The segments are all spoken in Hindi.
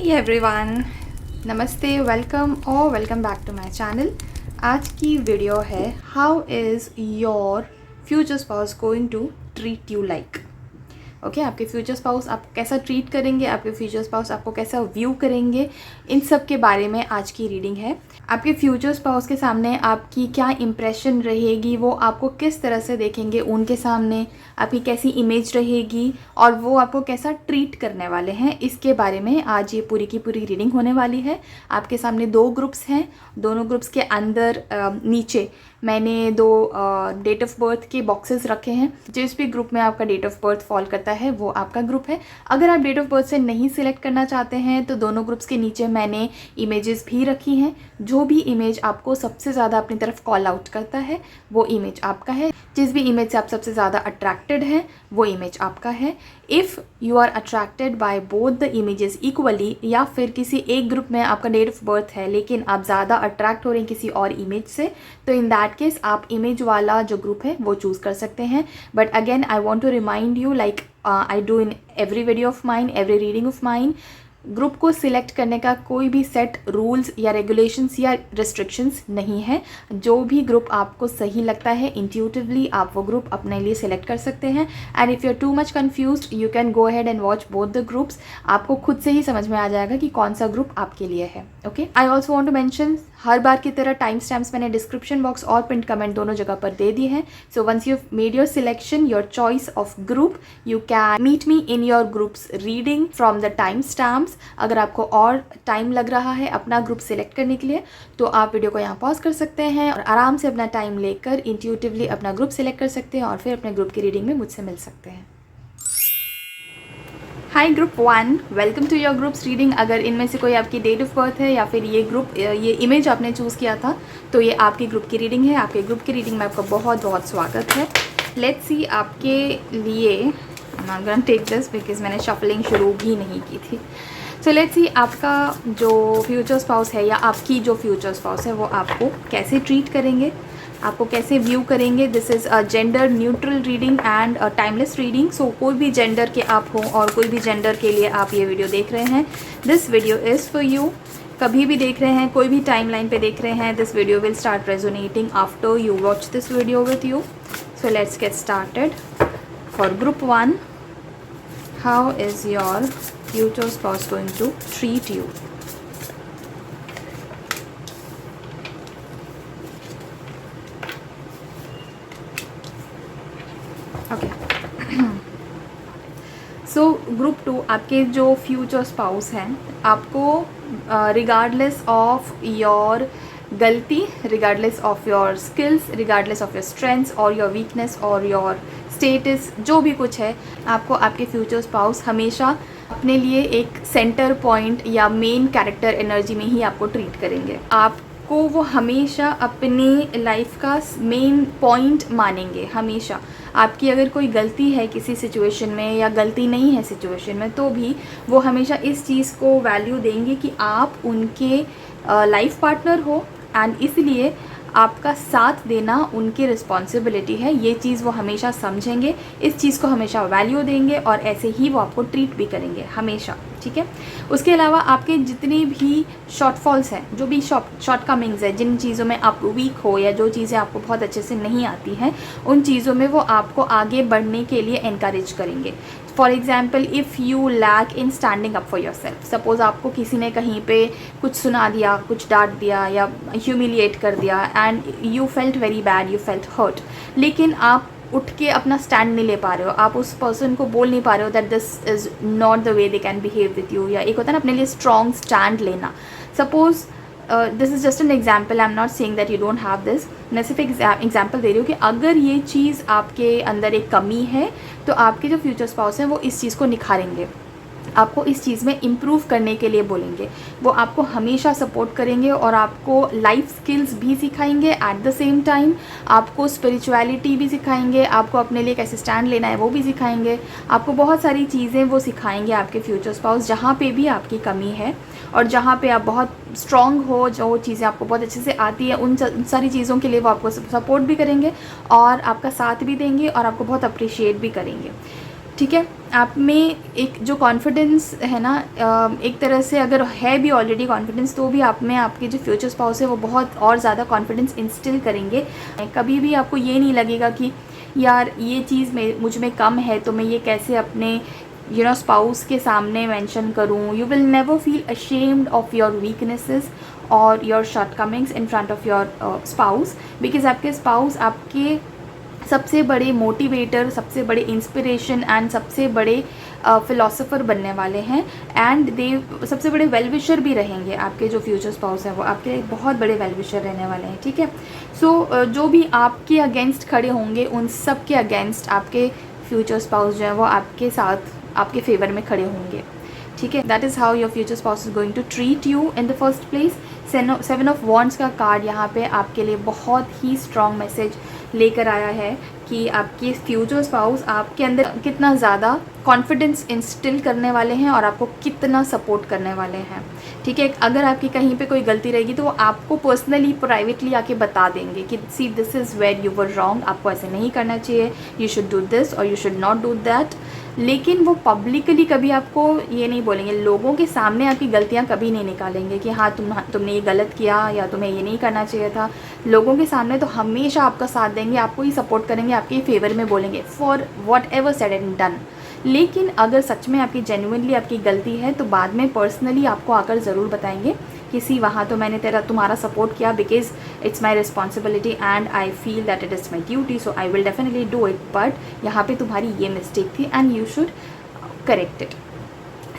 हाय एवरीवन, नमस्ते, welcome back to my channel. आज की वीडियो है how is your future spouse going to treat you like. Okay, आपके फ्यूचर स्पाउस आपको कैसा ट्रीट करेंगे, आपके फ्यूचर स्पाउस आपको कैसा व्यू करेंगे, इन सब के बारे में आज की रीडिंग है। आपके फ्यूचर स्पाउस के सामने आपकी क्या इम्प्रेशन रहेगी, वो आपको किस तरह से देखेंगे, उनके सामने आपकी कैसी इमेज रहेगी और वो आपको कैसा ट्रीट करने वाले हैं, इसके बारे में आज ये पूरी की पूरी रीडिंग होने वाली है। आपके सामने दो ग्रुप्स हैं, दोनों ग्रुप्स के अंदर नीचे मैंने दो डेट ऑफ बर्थ के बॉक्सेस रखे हैं। जिस भी ग्रुप में आपका डेट ऑफ बर्थ फॉल करता है वो आपका ग्रुप है। अगर आप डेट ऑफ बर्थ से नहीं सिलेक्ट करना चाहते हैं तो दोनों ग्रुप्स के नीचे मैंने इमेजेस भी रखी हैं। जो भी इमेज आपको सबसे ज़्यादा अपनी तरफ कॉल आउट करता है वो इमेज आपका है। जिस भी इमेज से आप सबसे ज़्यादा अट्रैक्टेड हैं वो इमेज आपका है। If you are attracted by both the images equally, या फिर किसी एक ग्रुप में आपका डेट ऑफ बर्थ है लेकिन आप ज़्यादा अट्रैक्ट हो रहे हैं किसी और इमेज से, तो इन दैट केस आप इमेज वाला जो ग्रुप है वो चूज़ कर सकते हैं। But again I want to remind you, like I do in every video of mine, every reading of mine, group को सिलेक्ट करने का कोई भी सेट रूल्स या रेगुलेशंस या रिस्ट्रिक्शंस नहीं है। जो भी ग्रुप आपको सही लगता है इंट्यूटिवली आप वो ग्रुप अपने लिए सिलेक्ट कर सकते हैं। And if you are too much confused you can go ahead and watch both the groups. आपको खुद से ही समझ में आ जाएगा कि कौन सा ग्रुप आपके लिए है। Okay, I also want to mention, हर बार की तरह टाइम स्टैम्प्स मैंने डिस्क्रिप्शन बॉक्स और पिन कमेंट दोनों जगह पर दे दिए हैं। So once you made your selection, your choice of group, you can meet me in your groups reading from the time stamps. अगर आपको और टाइम लग रहा है अपना ग्रुप सिलेक्ट करने के लिए तो आप वीडियो को यहाँ पॉज कर सकते हैं और आराम से अपना टाइम लेकर इंट्यूटिवली अपना ग्रुप सिलेक्ट कर सकते हैं और फिर अपने ग्रुप की रीडिंग में मुझसे मिल सकते हैं। Hi group 1, welcome to your groups reading. अगर इनमें से कोई आपकी डेट ऑफ बर्थ है या फिर ये ग्रुप, ये इमेज आपने चूज़ किया था तो ये आपकी ग्रुप की रीडिंग है। आपके ग्रुप की रीडिंग में आपका बहुत बहुत स्वागत है। लेट्स सी आपके लिए, I am not gonna take this because मैंने शफलिंग शुरू भी नहीं की थी। सो लेट्स सी आपका जो फ्यूचर स्पाउस है या आपकी जो फ्यूचर स्पाउस है वो आपको कैसे ट्रीट करेंगे, आपको कैसे व्यू करेंगे। This is a gender neutral reading and a timeless reading. So कोई भी जेंडर के आप हो और कोई भी जेंडर के लिए आप ये वीडियो देख रहे हैं, this video is for you. कभी भी देख रहे हैं, कोई भी टाइमलाइन पे देख रहे हैं, this video will start resonating after you watch this video with you. So let's get started. For group 1, how is your future spouse going to treat you? Okay. So group 2, आपके जो फ्यूचर स्पाउस हैं आपको रिगार्डलेस ऑफ योर गलती, regardless of your skills, regardless of your strengths और योर वीकनेस और योर स्टेटस, जो भी कुछ है, आपको आपके फ्यूचर स्पाउस हमेशा अपने लिए एक सेंटर पॉइंट या मेन कैरेक्टर एनर्जी में ही आपको ट्रीट करेंगे। आपको वो हमेशा अपनी लाइफ का मेन पॉइंट मानेंगे। हमेशा आपकी अगर कोई गलती है किसी सिचुएशन में या गलती नहीं है सिचुएशन में तो भी वो हमेशा इस चीज़ को वैल्यू देंगे कि आप उनके लाइफ पार्टनर हो एंड इसलिए आपका साथ देना उनकी रिस्पॉन्सिबिलिटी है। ये चीज़ वो हमेशा समझेंगे, इस चीज़ को हमेशा वैल्यू देंगे और ऐसे ही वो आपको ट्रीट भी करेंगे हमेशा। ठीक है, उसके अलावा आपके जितने भी शॉर्टफॉल्स हैं, जो भी शॉर्टकमिंग्स है, जिन चीज़ों में आप वीक हो या जो चीज़ें आपको बहुत अच्छे से नहीं आती हैं, उन चीज़ों में वो आपको आगे बढ़ने के लिए एनकरेज करेंगे। For example, if you lack in standing up for yourself, suppose आपको किसी ने कहीं पे कुछ सुना दिया, कुछ डांट दिया या ह्यूमिलिएट कर दिया and you felt very bad, you felt hurt, लेकिन आप उठ के अपना स्टैंड नहीं ले पा रहे हो, आप उस पर्सन को बोल नहीं पा रहे हो that this is not the way they can behave with you, या एक होता है ना अपने लिए स्ट्रॉन्ग स्टैंड लेना। Suppose this is just an example, I am not saying that you don't have this, मैं सिर्फ एग्जाम्पल दे रही हूँ कि अगर ये चीज़ आपके अंदर एक कमी है तो आपके जो फ्यूचर स्पाउस हैं वो इस चीज़ को निखारेंगे, आपको इस चीज़ में इम्प्रूव करने के लिए बोलेंगे। वो आपको हमेशा सपोर्ट करेंगे और आपको लाइफ स्किल्स भी सिखाएंगे, एट द सेम टाइम आपको स्पिरिचुअलिटी भी सिखाएंगे, आपको अपने लिए कैसे स्टैंड लेना है वो भी सिखाएंगे, आपको बहुत सारी चीज़ें वो सिखाएंगे आपके फ्यूचर स्पाउस, जहाँ पे भी आपकी कमी है और जहाँ पे आप बहुत स्ट्रॉन्ग हो, जो चीज़ें आपको बहुत अच्छे से आती है, उन सारी चीज़ों के लिए वो आपको सपोर्ट भी करेंगे और आपका साथ भी देंगे और आपको बहुत अप्रिशिएट भी करेंगे। ठीक है। आप में एक जो कॉन्फिडेंस है ना, एक तरह से अगर है भी ऑलरेडी कॉन्फिडेंस, तो भी आप में आपके जो फ्यूचर स्पाउस है वो बहुत और ज़्यादा कॉन्फिडेंस इंस्टिल करेंगे। कभी भी आपको ये नहीं लगेगा कि यार ये चीज़ मुझ में कम है तो मैं ये कैसे अपने स्पाउस के सामने मेंशन करूँ। You will never feel ashamed of your weaknesses और your shortcomings in front of your spouse, because आपके स्पाउस आपके सबसे बड़े मोटिवेटर, सबसे बड़े इंस्पिरेशन एंड सबसे बड़े फ़िलासफ़र बनने वाले हैं। एंड दे सबसे बड़े वेल विशर भी रहेंगे। आपके जो फ्यूचर स्पाउस हैं वो आपके एक बहुत बड़े वेल विशर रहने वाले हैं। ठीक है। सो जो भी आपके अगेंस्ट खड़े होंगे उन सब के अगेंस्ट आपके फ्यूचर स्पाउस जो है वो आपके साथ, आपके फेवर में खड़े होंगे। ठीक है। That is how your future spouse is going to treat you in the first place. 7 of wands का कार्ड यहाँ पे आपके लिए बहुत ही स्ट्रॉन्ग मैसेज लेकर आया है कि आपके फ्यूचर स्पाउस आपके अंदर कितना ज़्यादा कॉन्फिडेंस इंस्टिल करने वाले हैं और आपको कितना सपोर्ट करने वाले हैं। ठीक है। अगर आपकी कहीं पे कोई गलती रहेगी तो वो आपको पर्सनली प्राइवेटली आके बता देंगे कि see this is where you were wrong, आपको ऐसे नहीं करना चाहिए, यू शुड डू दिस और you should not do that. लेकिन वो पब्लिकली कभी आपको ये नहीं बोलेंगे, लोगों के सामने आपकी गलतियाँ कभी नहीं निकालेंगे कि हाँ तुमने ये गलत किया या तुम्हें ये नहीं करना चाहिए था। लोगों के सामने तो हमेशा आपका साथ देंगे, आपको ही सपोर्ट करेंगे, आपके फेवर में बोलेंगे for what ever said and done. लेकिन अगर सच में आपकी जेन्युइनली आपकी गलती है तो बाद में पर्सनली आपको आकर ज़रूर बताएंगे कि सी वहाँ तो मैंने तुम्हारा सपोर्ट किया because it's my responsibility and I feel that it is my duty, so I will definitely do it, but यहाँ पे तुम्हारी ये मिस्टेक थी and you should correct it.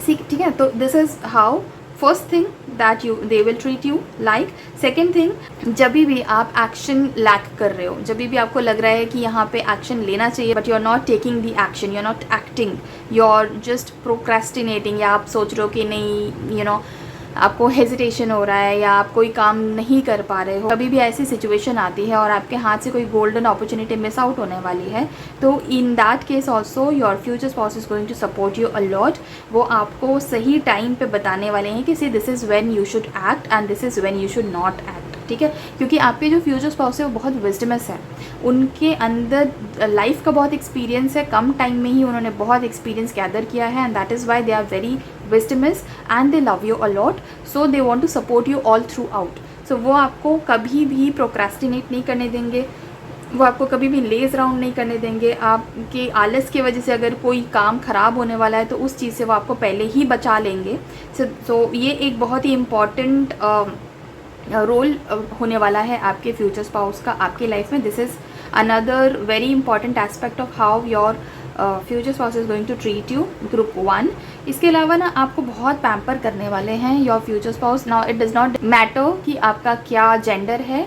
ठीक है। तो this is how first thing that they will treat you like. Second thing, जब भी आप एक्शन लैक कर रहे हो, जब भी आपको लग रहा है कि यहाँ पे एक्शन लेना चाहिए but you are not taking the action, you are not acting, you are just procrastinating, या आप सोच रहे हो कि नहीं आपको हेजिटेशन हो रहा है या आप कोई काम नहीं कर पा रहे हो, कभी भी ऐसी सिचुएशन आती है और आपके हाथ से कोई गोल्डन अपॉर्चुनिटी मिस आउट होने वाली है, तो in that case also your future spouse is going to support you a lot. वो आपको सही टाइम पे बताने वाले हैं कि see this is when you should act and this is when you should not act. ठीक है। क्योंकि आपके जो फ्यूचर स्पाउस है वो बहुत विजडमस है, उनके अंदर लाइफ का बहुत एक्सपीरियंस है, कम टाइम में ही उन्होंने बहुत एक्सपीरियंस गैदर किया है and that is why they are very wisdomous and they love you a lot, so they want to support you all throughout. So वो आपको कभी भी प्रोक्रेस्टिनेट नहीं करने देंगे, वो आपको कभी भी लेज़ राउंड नहीं करने देंगे। आपके आलस की वजह से अगर कोई काम ख़राब होने वाला है तो उस चीज़ से वो आपको पहले ही बचा लेंगे। सो ये एक बहुत ही इम्पॉर्टेंट रोल होने वाला है आपके फ्यूचर स्पाउस का आपकी लाइफ में। This is another very important aspect of how your future spouse is going to treat you. Group 1, इसके अलावा ना आपको बहुत पैम्पर करने वाले हैं your future spouse. Now it does not matter कि आपका क्या जेंडर है,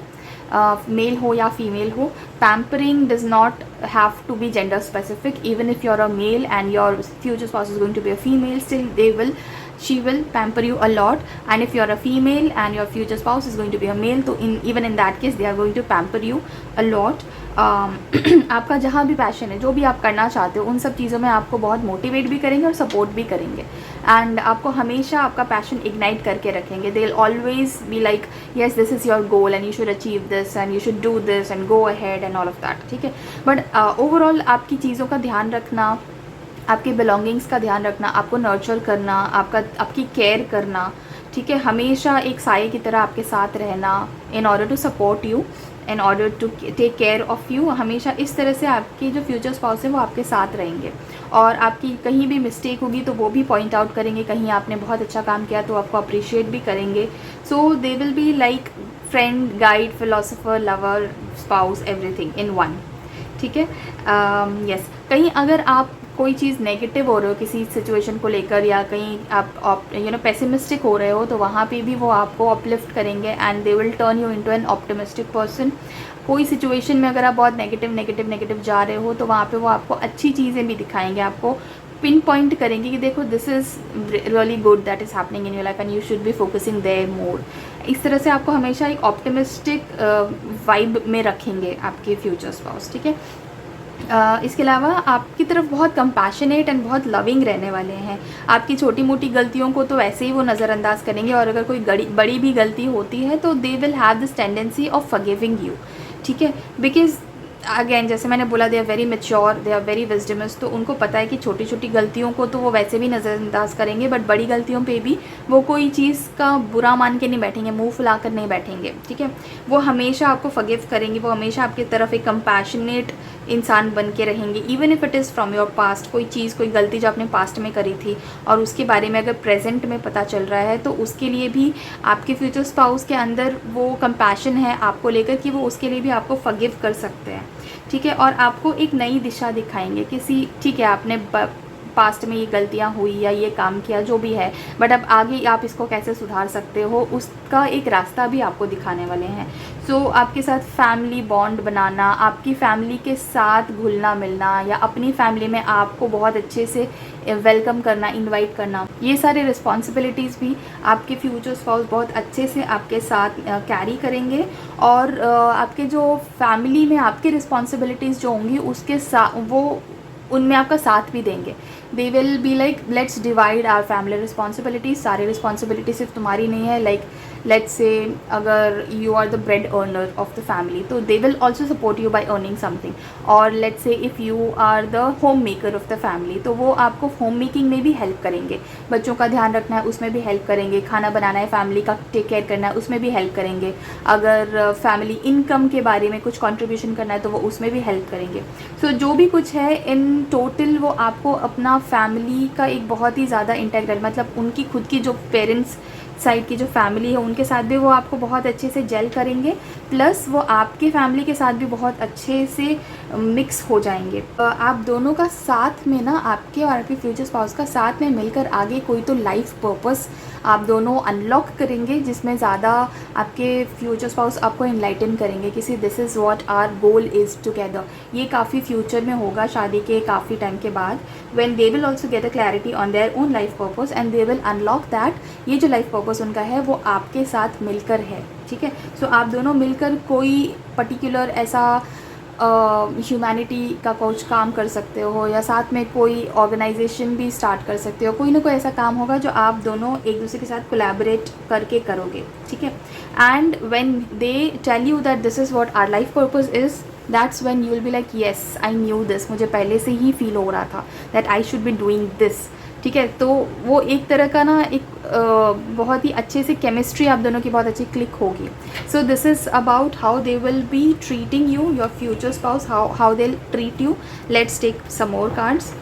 मेल हो या फीमेल हो, pampering does not have to be gender specific. Even if you're a male and your future spouse is going to be a female, still she will pamper you a lot. And if you're a female and your future spouse is going to be a male, तो even in that case they are going to pamper you a lot. आपका जहाँ भी पैशन है, जो भी आप करना चाहते हो, उन सब चीज़ों में आपको बहुत मोटिवेट भी करेंगे और सपोर्ट भी करेंगे एंड आपको हमेशा आपका पैशन इग्नाइट करके रखेंगे। They will always B like yes this is your goal and you should achieve this and you should do this and go ahead and all of that. ठीक है। बट ओवरऑल आपकी चीज़ों का ध्यान रखना, आपके बिलोंगिंग्स का ध्यान रखना, आपको नर्चर करना, आपकी केयर करना, ठीक है, हमेशा एक साये की तरह आपके साथ रहना in order to support you, in order to take care of you. हमेशा इस तरह से आपके जो फ्यूचर स्पाउस है वो आपके साथ रहेंगे और आपकी कहीं भी मिस्टेक होगी तो वो भी पॉइंट आउट करेंगे, कहीं आपने बहुत अच्छा काम किया तो आपको अप्रिशिएट भी करेंगे। So they will be like friend, guide, philosopher, lover, spouse, everything in one. ठीक है। यस, कहीं अगर आप कोई चीज़ नेगेटिव हो रहे हो किसी सिचुएशन को लेकर या कहीं आप पेसिमिस्टिक हो रहे हो तो वहाँ पे भी वो आपको अपलिफ्ट करेंगे and they will turn you into an optimistic person. कोई सिचुएशन में अगर आप बहुत नेगेटिव जा रहे हो तो वहाँ पे वो आपको अच्छी चीज़ें भी दिखाएंगे, आपको पिन पॉइंट करेंगे कि देखो this is really good that is happening in your life and you should be focusing there more. इस तरह से आपको हमेशा एक ऑप्टिमिस्टिक वाइब में रखेंगे आपके फ्यूचर स्पाउस। ठीक है। इसके अलावा आपकी तरफ बहुत कंपैशनेट एंड बहुत लविंग रहने वाले हैं। आपकी छोटी मोटी गलतियों को तो वैसे ही वो नज़रअंदाज करेंगे और अगर कोई बड़ी भी गलती होती है तो they will have this tendency of forgiving you. ठीक है। बिकॉज अगेन जैसे मैंने बोला, they are very mature, they are very wisdomous, तो उनको पता है कि छोटी छोटी गलतियों को तो वो वैसे भी नज़रअंदाज करेंगे, बट बड़ी गलतियों पे भी वो कोई चीज़ का बुरा मान के नहीं बैठेंगे, मुंह फुला कर नहीं बैठेंगे, ठीक है। वो हमेशा आपको फॉरगिव करेंगे, वो हमेशा आपकी तरफ एक कंपैशनेट इंसान बन के रहेंगे, even if it is from your past. कोई चीज़, कोई गलती जो आपने पास्ट में करी थी और उसके बारे में अगर प्रेजेंट में पता चल रहा है, तो उसके लिए भी आपके फ्यूचर स्पाउस के अंदर वो कंपैशन है आपको लेकर कि वो उसके लिए भी आपको फॉरगिव कर सकते हैं, ठीक है। और आपको एक नई दिशा दिखाएंगे किसी, ठीक है, आपने पास्ट में ये गलतियाँ हुई या ये काम किया जो भी है, बट अब आगे आप इसको कैसे सुधार सकते हो उसका एक रास्ता भी आपको दिखाने वाले हैं। सो आपके साथ फैमिली बॉन्ड बनाना, आपकी फैमिली के साथ घुलना मिलना, या अपनी फैमिली में आपको बहुत अच्छे से वेलकम करना, इनवाइट करना, ये सारे रिस्पॉन्सिबिलिटीज़ भी आपके फ्यूचर स्पाउस बहुत अच्छे से आपके साथ कैरी करेंगे। और आपके जो फैमिली में आपकी रिस्पॉन्सिबिलिटीज़ जो होंगी उसके साथ वो उनमें आपका साथ भी देंगे। They will be like, let's divide our family responsibilities. सारी रिस्पॉन्सिबिलिटी सिर्फ तुम्हारी नहीं है, लाइक लेट्स से अगर you are the bread earner of the family, तो they will also support you by earning something. और let's say if you are the home maker of the family, तो वो आपको होम मेकिंग में भी हेल्प करेंगे। बच्चों का ध्यान रखना है उसमें भी हेल्प करेंगे, खाना बनाना है, फैमिली का टेक केयर करना है उसमें भी हेल्प करेंगे। अगर फैमिली इनकम के बारे में कुछ कंट्रीब्यूशन करना है तो वो उसमें भी हेल्प करेंगे। सो जो भी कुछ है इन टोटल, वो आपको अपना फैमिली का एक बहुत ही ज़्यादा इंटेग्रल, मतलब उनकी खुद की जो पेरेंट्स साइड की जो फैमिली है उनके साथ भी वो आपको बहुत अच्छे से जेल करेंगे, प्लस वो आपके फैमिली के साथ भी बहुत अच्छे से मिक्स हो जाएंगे। आप दोनों का साथ में ना, आपके और आपके फ्यूचर स्पाउस का साथ में मिलकर आगे कोई तो लाइफ पर्पस आप दोनों अनलॉक करेंगे, जिसमें ज़्यादा आपके फ्यूचर स्पाउस आपको इनलाइटन करेंगे किसी this is what our goal is together. ये काफ़ी फ्यूचर में होगा, शादी के काफ़ी टाइम के बाद, when they will also get a clarity on their own life purpose and they will unlock that ये जो लाइफ पर्पस उनका है वो आपके साथ मिलकर है, ठीक है। सो आप दोनों मिलकर कोई पर्टिकुलर ऐसा ह्यूमैनिटी का कुछ काम कर सकते हो, या साथ में कोई ऑर्गेनाइजेशन भी स्टार्ट कर सकते हो। कोई ना कोई ऐसा काम होगा जो आप दोनों एक दूसरे के साथ कोलैबोरेट करके करोगे, ठीक है। And when they tell you that this is what our life purpose is, that's when you will be like yes I knew this, मुझे पहले से ही फील हो रहा था that I should be doing this, ठीक है। तो वो एक तरह का ना एक बहुत ही अच्छे से केमिस्ट्री आप दोनों की बहुत अच्छी क्लिक होगी। So this is about how they will be treating you, your future spouse, how they treat you. Let's take some more cards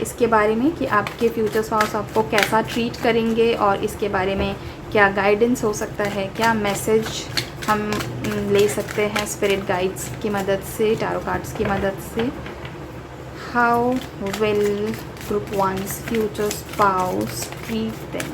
इसके बारे में कि आपके फ्यूचर स्पाउस आपको कैसा ट्रीट करेंगे और इसके बारे में क्या गाइडेंस हो सकता है, क्या मैसेज हम ले सकते हैं स्पिरिट गाइड्स की मदद से, टैरो कार्ड्स की मदद से। How will Group 1's future spouse treat them?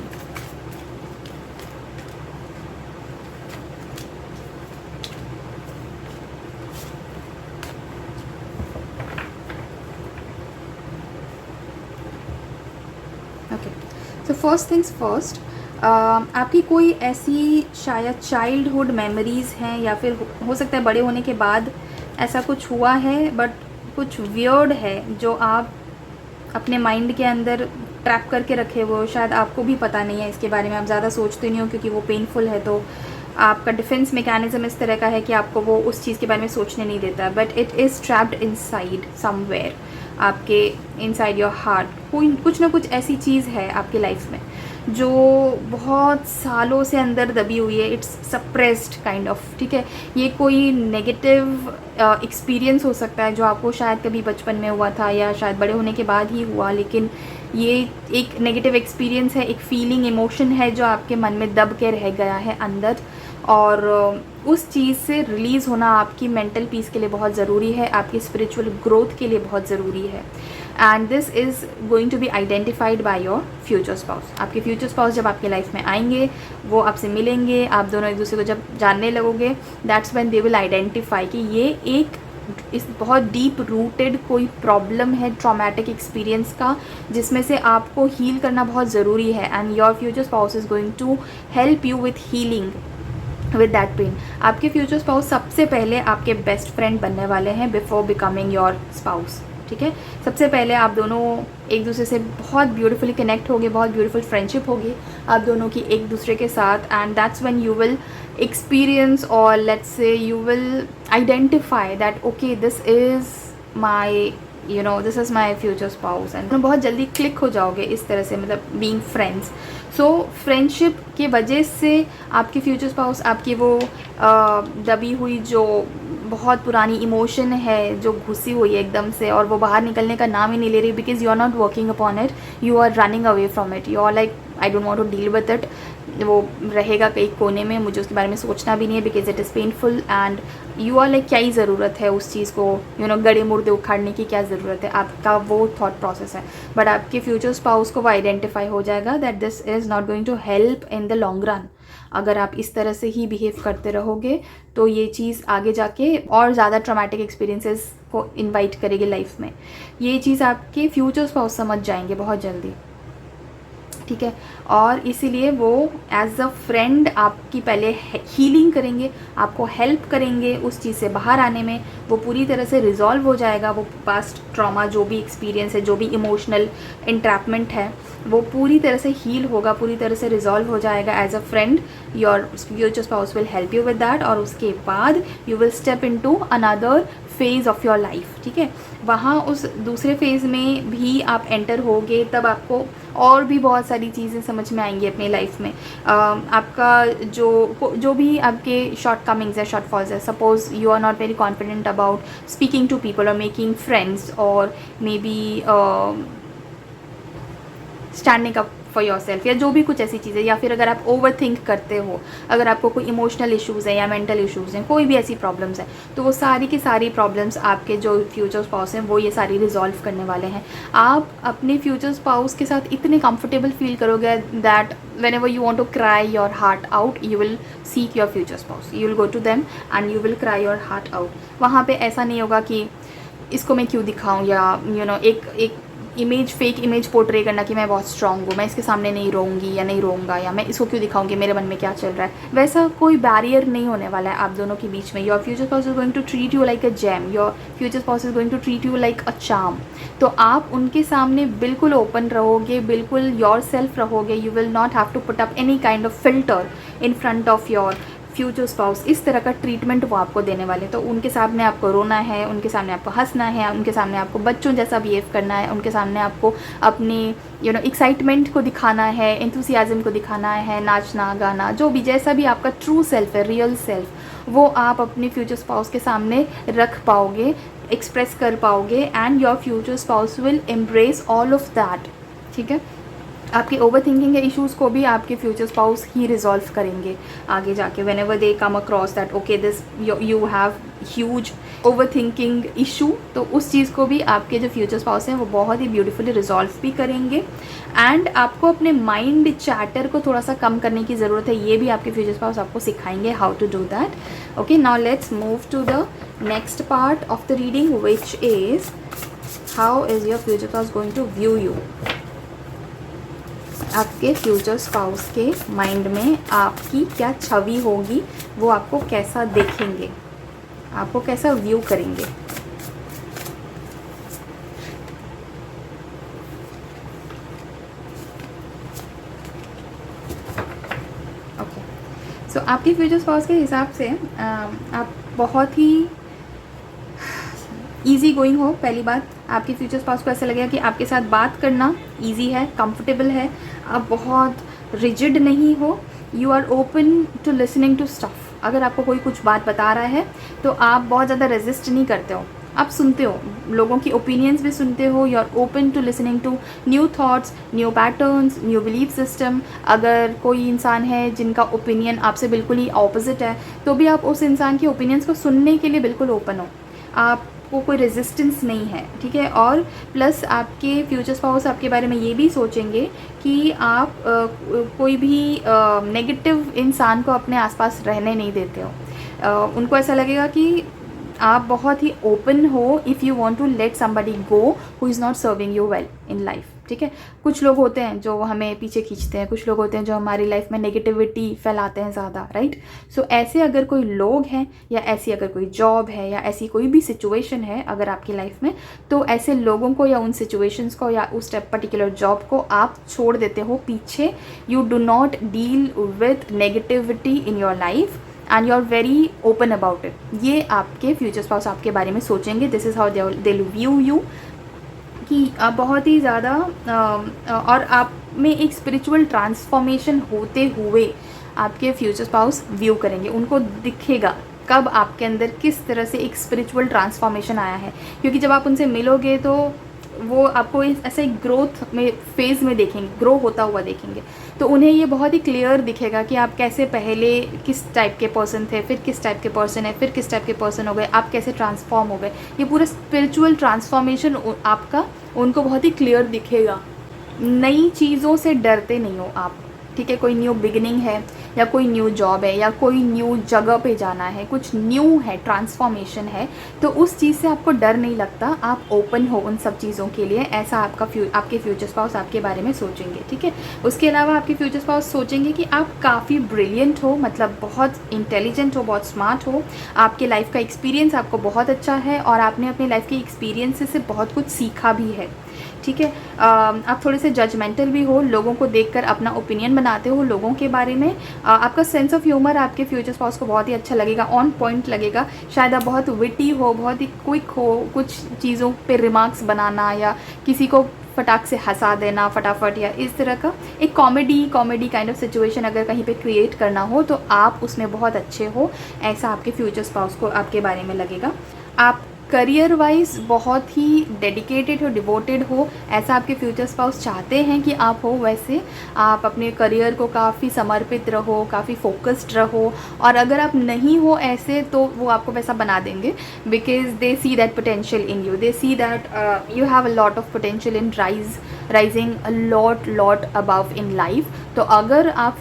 Okay, so first things first, आपकी कोई ऐसी शायद चाइल्डहुड मेमोरीज़ हैं, या फिर हो सकता है बड़े होने के बाद ऐसा कुछ हुआ है, बट कुछ वियर्ड है जो आप अपने माइंड के अंदर ट्रैप करके रखे हुए हो। शायद आपको भी पता नहीं है इसके बारे में, आप ज़्यादा सोचते नहीं हो क्योंकि वो पेनफुल है, तो आपका डिफेंस मैकेनिज्म इस तरह का है कि आपको वो उस चीज़ के बारे में सोचने नहीं देता। But it is trapped inside somewhere, आपके इनसाइड योर हार्ट कोई कुछ ना कुछ ऐसी चीज़ है आपकी लाइफ में जो बहुत सालों से अंदर दबी हुई है। इट्स सप्रेस्ड काइंड ऑफ, ठीक है। ये कोई नेगेटिव एक्सपीरियंस हो सकता है जो आपको शायद कभी बचपन में हुआ था या शायद बड़े होने के बाद ही हुआ, लेकिन ये एक नेगेटिव एक्सपीरियंस है, एक फीलिंग, इमोशन है जो आपके मन में दब के रह गया है अंदर, और उस चीज़ से रिलीज़ होना आपकी मेंटल पीस के लिए बहुत ज़रूरी है, आपकी स्पिरिचुअल ग्रोथ के लिए बहुत ज़रूरी है। And this is going to be identified by your future spouse. आपके फ्यूचर स्पाउस जब आपके लाइफ में आएंगे, वो आपसे मिलेंगे, आप दोनों एक दूसरे को जब जानने लगोगे, that's when they will identify कि ये एक इस बहुत डीप रूटेड कोई प्रॉब्लम है ट्रॉमेटिक एक्सपीरियंस का, जिसमें से आपको हील करना बहुत ज़रूरी है। And your future spouse is going to help you with healing with that pain. आपके फ्यूचर स्पाउस सबसे पहले आपके बेस्ट फ्रेंड बनने वाले हैं बिफोर बिकमिंग योर स्पाउस, ठीक है। सबसे पहले आप दोनों एक दूसरे से बहुत ब्यूटीफुली कनेक्ट होगे, बहुत ब्यूटीफुल फ्रेंडशिप होगी आप दोनों की एक दूसरे के साथ, and that's when you will experience और let's say you will identify that okay this is my this is my future spouse, and बहुत जल्दी क्लिक हो जाओगे इस तरह से, मतलब बीइंग फ्रेंड्स। सो फ्रेंडशिप के वजह से आपके फ्यूचर स्पाउस आपकी वो दबी हुई जो बहुत पुरानी इमोशन है जो घुसी हुई है एकदम से, और वो बाहर निकलने का नाम ही नहीं ले रही, because you are not working upon it, you are running away from it, you are like I don't want to deal with it, वो रहेगा कहीं कोने में, मुझे उसके बारे में सोचना भी नहीं है because it is painful, and you are like क्या ही ज़रूरत है उस चीज़ को गड़े मुर्दे उखाड़ने की क्या ज़रूरत है, आपका वो थॉट प्रोसेस है। बट आपके फ्यूचर स्पाउस को वो आइडेंटिफाई हो जाएगा that this is not going to help in the long run. अगर आप इस तरह से ही बिहेव करते रहोगे तो ये चीज़ आगे जाके और ज़्यादा ट्रॉमेटिक एक्सपीरियंसेस को इनवाइट करेगी लाइफ में। ये चीज़ आपके फ्यूचर स्पाउस समझ जाएंगे बहुत जल्दी, ठीक है। और इसीलिए वो एज अ फ्रेंड आपकी पहले हीलिंग करेंगे, आपको हेल्प करेंगे उस चीज़ से बाहर आने में, वो पूरी तरह से रिजॉल्व हो जाएगा, वो पास्ट ट्रॉमा जो भी एक्सपीरियंस है, जो भी इमोशनल इंट्रैपमेंट है, वो पूरी तरह से हील होगा, पूरी तरह से रिजॉल्व हो जाएगा as a friend. Your future spouse will help you with that, और उसके बाद you will step into another phase of your life, ठीक है। वहाँ उस दूसरे फेज़ में भी आप एंटर होगे, तब आपको और भी बहुत सारी चीज़ें समझ में आएंगी अपनी लाइफ में। आपका जो भी आपके शॉर्ट कमिंग्स है, शॉर्ट फॉल्स है, suppose you are not very confident about speaking to people और मेकिंग फ्रेंड्स, और maybe standing up for yourself, या जो भी कुछ ऐसी चीज़ें, या फिर अगर आप ओवर थिंक करते हो, अगर आपको कोई इमोशनल इश्यूज़ हैं या मेंटल इश्यूज़ हैं, कोई भी ऐसी प्रॉब्लम्स हैं, तो वो सारी की सारी प्रॉब्लम्स आपके जो फ्यूचर स्पाउस हैं वो ये सारी रिजॉल्व करने वाले हैं। आप अपने फ्यूचर स्पाउस के साथ इतने कंफर्टेबल फील करोगे that whenever you want to cry your heart out, you will seek your future spouse, you will go to them and you will cry your heart out। वहाँ पे ऐसा नहीं होगा कि इसको मैं क्यों दिखाऊं, या एक इमेज, फेक इमेज पोर्ट्रे करना कि मैं बहुत स्ट्रॉन्ग हूँ, मैं इसके सामने नहीं रोऊंगी या नहीं रोऊंगा, या मैं इसको क्यों दिखाऊंगी, मेरे मन में क्या चल रहा है। वैसा कोई बैरियर नहीं होने वाला है आप दोनों के बीच में। Your future spouse is going to treat you like a gem, your future spouse is going to treat you like a charm. तो आप उनके सामने बिल्कुल ओपन रहोगे, बिल्कुल योर सेल्फ रहोगे, you will not have to put up any kind of filter in front of your future spouse. इस तरह का ट्रीटमेंट वो आपको देने वाले। तो उनके सामने आपको रोना है, उनके सामने आपको हंसना है, उनके सामने आपको बच्चों जैसा बिहेव करना है, उनके सामने आपको अपनी एक्साइटमेंट को दिखाना है, एंथुसियाज्म को दिखाना है, नाचना गाना, जो भी जैसा भी आपका ट्रू सेल्फ है, रियल सेल्फ, वो आप अपने फ्यूचर स्पाउस के सामने रख पाओगे, एक्सप्रेस कर पाओगे, and your future spouse will embrace all of that, ठीक है। आपके ओवर थिंकिंग के इश्यूज़ को भी आपके फ्यूचर स्पाउस ही रिजॉल्व करेंगे आगे जाके। When ever they come across that okay this you have huge over thinking issue, तो उस चीज़ को भी आपके जो फ्यूचर स्पाउस हैं वो बहुत ही ब्यूटीफुली रिजॉल्व भी करेंगे। एंड आपको अपने माइंड चैटर को थोड़ा सा कम करने की ज़रूरत है, ये भी आपके फ्यूचर स्पाउस आपको सिखाएंगे how to do that. Okay, now let's move to the next part of the reading, which is how is your future spouse going to view you. आपके फ्यूचर स्पाउस के माइंड में आपकी क्या छवि होगी, वो आपको कैसा देखेंगे, आपको कैसा व्यू करेंगे। ओके, सो आपके फ्यूचर स्पाउस के हिसाब से आप बहुत ही ईजी गोइंग हो। पहली बात, आपके फ्यूचर स्पाउस को ऐसा लगेगा कि आपके साथ बात करना ईजी है, कंफर्टेबल है, आप बहुत रिजिड नहीं हो, you are open to listening to stuff. अगर आपको कोई कुछ बात बता रहा है तो आप बहुत ज़्यादा रेजिस्ट नहीं करते हो, आप सुनते हो, लोगों की ओपिनियंस भी सुनते हो, you are open to listening to new thoughts, new patterns, new belief system. अगर कोई इंसान है जिनका ओपिनियन आपसे बिल्कुल ही ऑपोजिट है, तो भी आप उस इंसान के ओपिनियंस को सुनने के लिए बिल्कुल ओपन हो, आपको कोई रेजिस्टेंस नहीं है, ठीक है। और प्लस आपके फ्यूचर स्पाउस आपके बारे में ये भी सोचेंगे कि आप कोई भी नेगेटिव इंसान को अपने आसपास रहने नहीं देते हो। उनको ऐसा लगेगा कि आप बहुत ही ओपन हो if you want to let somebody go who is not serving you well in life. ठीक है। कुछ लोग होते हैं जो हमें पीछे खींचते हैं, कुछ लोग होते हैं जो हमारी लाइफ में नेगेटिविटी फैलाते हैं ज़्यादा, राइट। सो ऐसे अगर कोई लोग हैं या ऐसी अगर कोई जॉब है या ऐसी कोई भी सिचुएशन है अगर आपकी लाइफ में, तो ऐसे लोगों को या उन सिचुएशंस को या उस पर्टिकुलर जॉब को आप छोड़ देते हो पीछे। You do not deal with negativity in your life and you are very open about it. ये आपके फ्यूचर स्पाउस आपके बारे में सोचेंगे। This is how they will view you, कि आप बहुत ही ज़्यादा और आप में एक स्पिरिचुअल ट्रांसफॉर्मेशन होते हुए आपके फ्यूचर स्पाउस व्यू करेंगे। उनको दिखेगा कब आपके अंदर किस तरह से एक स्पिरिचुअल ट्रांसफॉर्मेशन आया है, क्योंकि जब आप उनसे मिलोगे तो वो आपको ऐसे ग्रोथ में फेज़ में देखेंगे, ग्रो होता हुआ देखेंगे। तो उन्हें ये बहुत ही क्लियर दिखेगा कि आप कैसे पहले किस टाइप के पर्सन थे, फिर किस टाइप के पर्सन है, फिर किस टाइप के पर्सन हो गए, आप कैसे ट्रांसफॉर्म हो गए। ये पूरा स्पिरिचुअल ट्रांसफॉर्मेशन आपका उनको बहुत ही क्लियर दिखेगा। नई चीज़ों से डरते नहीं हो आप, ठीक है। कोई न्यू बिगिनिंग है या कोई न्यू जॉब है या कोई न्यू जगह पे जाना है, कुछ न्यू है, ट्रांसफॉर्मेशन है, तो उस चीज़ से आपको डर नहीं लगता। आप ओपन हो उन सब चीज़ों के लिए। ऐसा आपके फ्यूचर स्पाउस आपके बारे में सोचेंगे, ठीक है। उसके अलावा आपके फ्यूचर स्पाउस सोचेंगे कि आप काफ़ी ब्रिलियंट हो, मतलब बहुत इंटेलिजेंट हो, बहुत स्मार्ट हो, आपके लाइफ का एक्सपीरियंस आपको बहुत अच्छा है और आपने अपने लाइफ के एक्सपीरियंस से बहुत कुछ सीखा भी है, ठीक है। आप थोड़े से जजमेंटल भी हो, लोगों को देखकर अपना ओपिनियन बनाते हो लोगों के बारे में। आपका सेंस ऑफ ह्यूमर आपके फ्यूचर स्पाउस को बहुत ही अच्छा लगेगा, ऑन पॉइंट लगेगा। शायद आप बहुत विटी हो, बहुत ही क्विक हो, कुछ चीज़ों पे रिमार्क्स बनाना या किसी को फटाक से हंसा देना फटाफट, या इस तरह का एक कॉमेडी काइंड ऑफ सिचुएशन अगर कहीं पे क्रिएट करना हो तो आप उसमें बहुत अच्छे हो, ऐसा आपके फ्यूचर स्पाउस को आपके बारे में लगेगा। आप करियर वाइज बहुत ही डेडिकेटेड हो, डिवोटेड हो, ऐसा आपके फ्यूचर स्पाउस चाहते हैं कि आप हो। वैसे आप अपने करियर को काफ़ी समर्पित रहो, काफ़ी फोकस्ड रहो, और अगर आप नहीं हो ऐसे तो वो आपको वैसा बना देंगे, because they see that potential in you, they see that you have a lot of potential in rising a lot above in life. तो अगर आप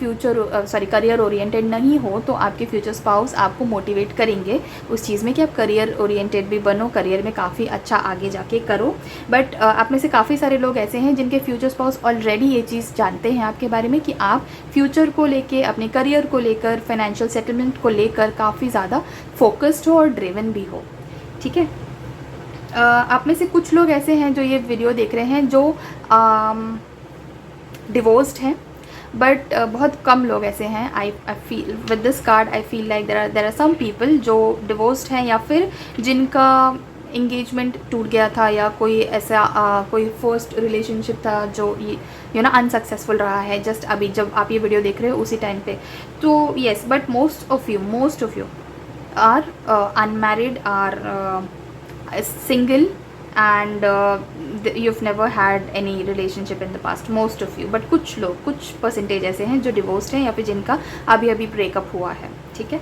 करियर ओरिएंटेड नहीं हो तो आपके फ्यूचर स्पाउस आपको मोटिवेट करेंगे उस चीज़ में कि आप करियर ओरिएंटेड भी बनो, करियर में काफ़ी अच्छा आगे जाके करो। बट आप में से काफ़ी सारे लोग ऐसे हैं जिनके फ्यूचर स्पाउस ऑलरेडी ये चीज़ जानते हैं आपके बारे में कि आप फ्यूचर को लेके, अपने करियर को लेकर, फाइनेंशियल सेटलमेंट को लेकर काफ़ी ज़्यादा फोकस्ड हो और ड्रिवन भी हो, ठीक है। आप में से कुछ लोग ऐसे हैं जो ये वीडियो देख रहे हैं जो डिवोर्स्ड हैं, बट बहुत कम लोग ऐसे हैं। I feel with this card I feel like there are some people जो डिवोर्स्ड हैं या फिर जिनका इंगेजमेंट टूट गया था या कोई ऐसा कोई फर्स्ट रिलेशनशिप था जो यू नो अनसक्सेसफुल रहा है जस्ट अभी जब आप ये वीडियो देख रहे हो उसी टाइम पे। तो yes, but most of you are unmarried, are single, and you've never had any relationship in the past, most of you, but कुछ परसेंटेज ऐसे हैं जो डिवोर्स्ड हैं या फिर जिनका अभी अभी ब्रेकअप हुआ है, ठीक है।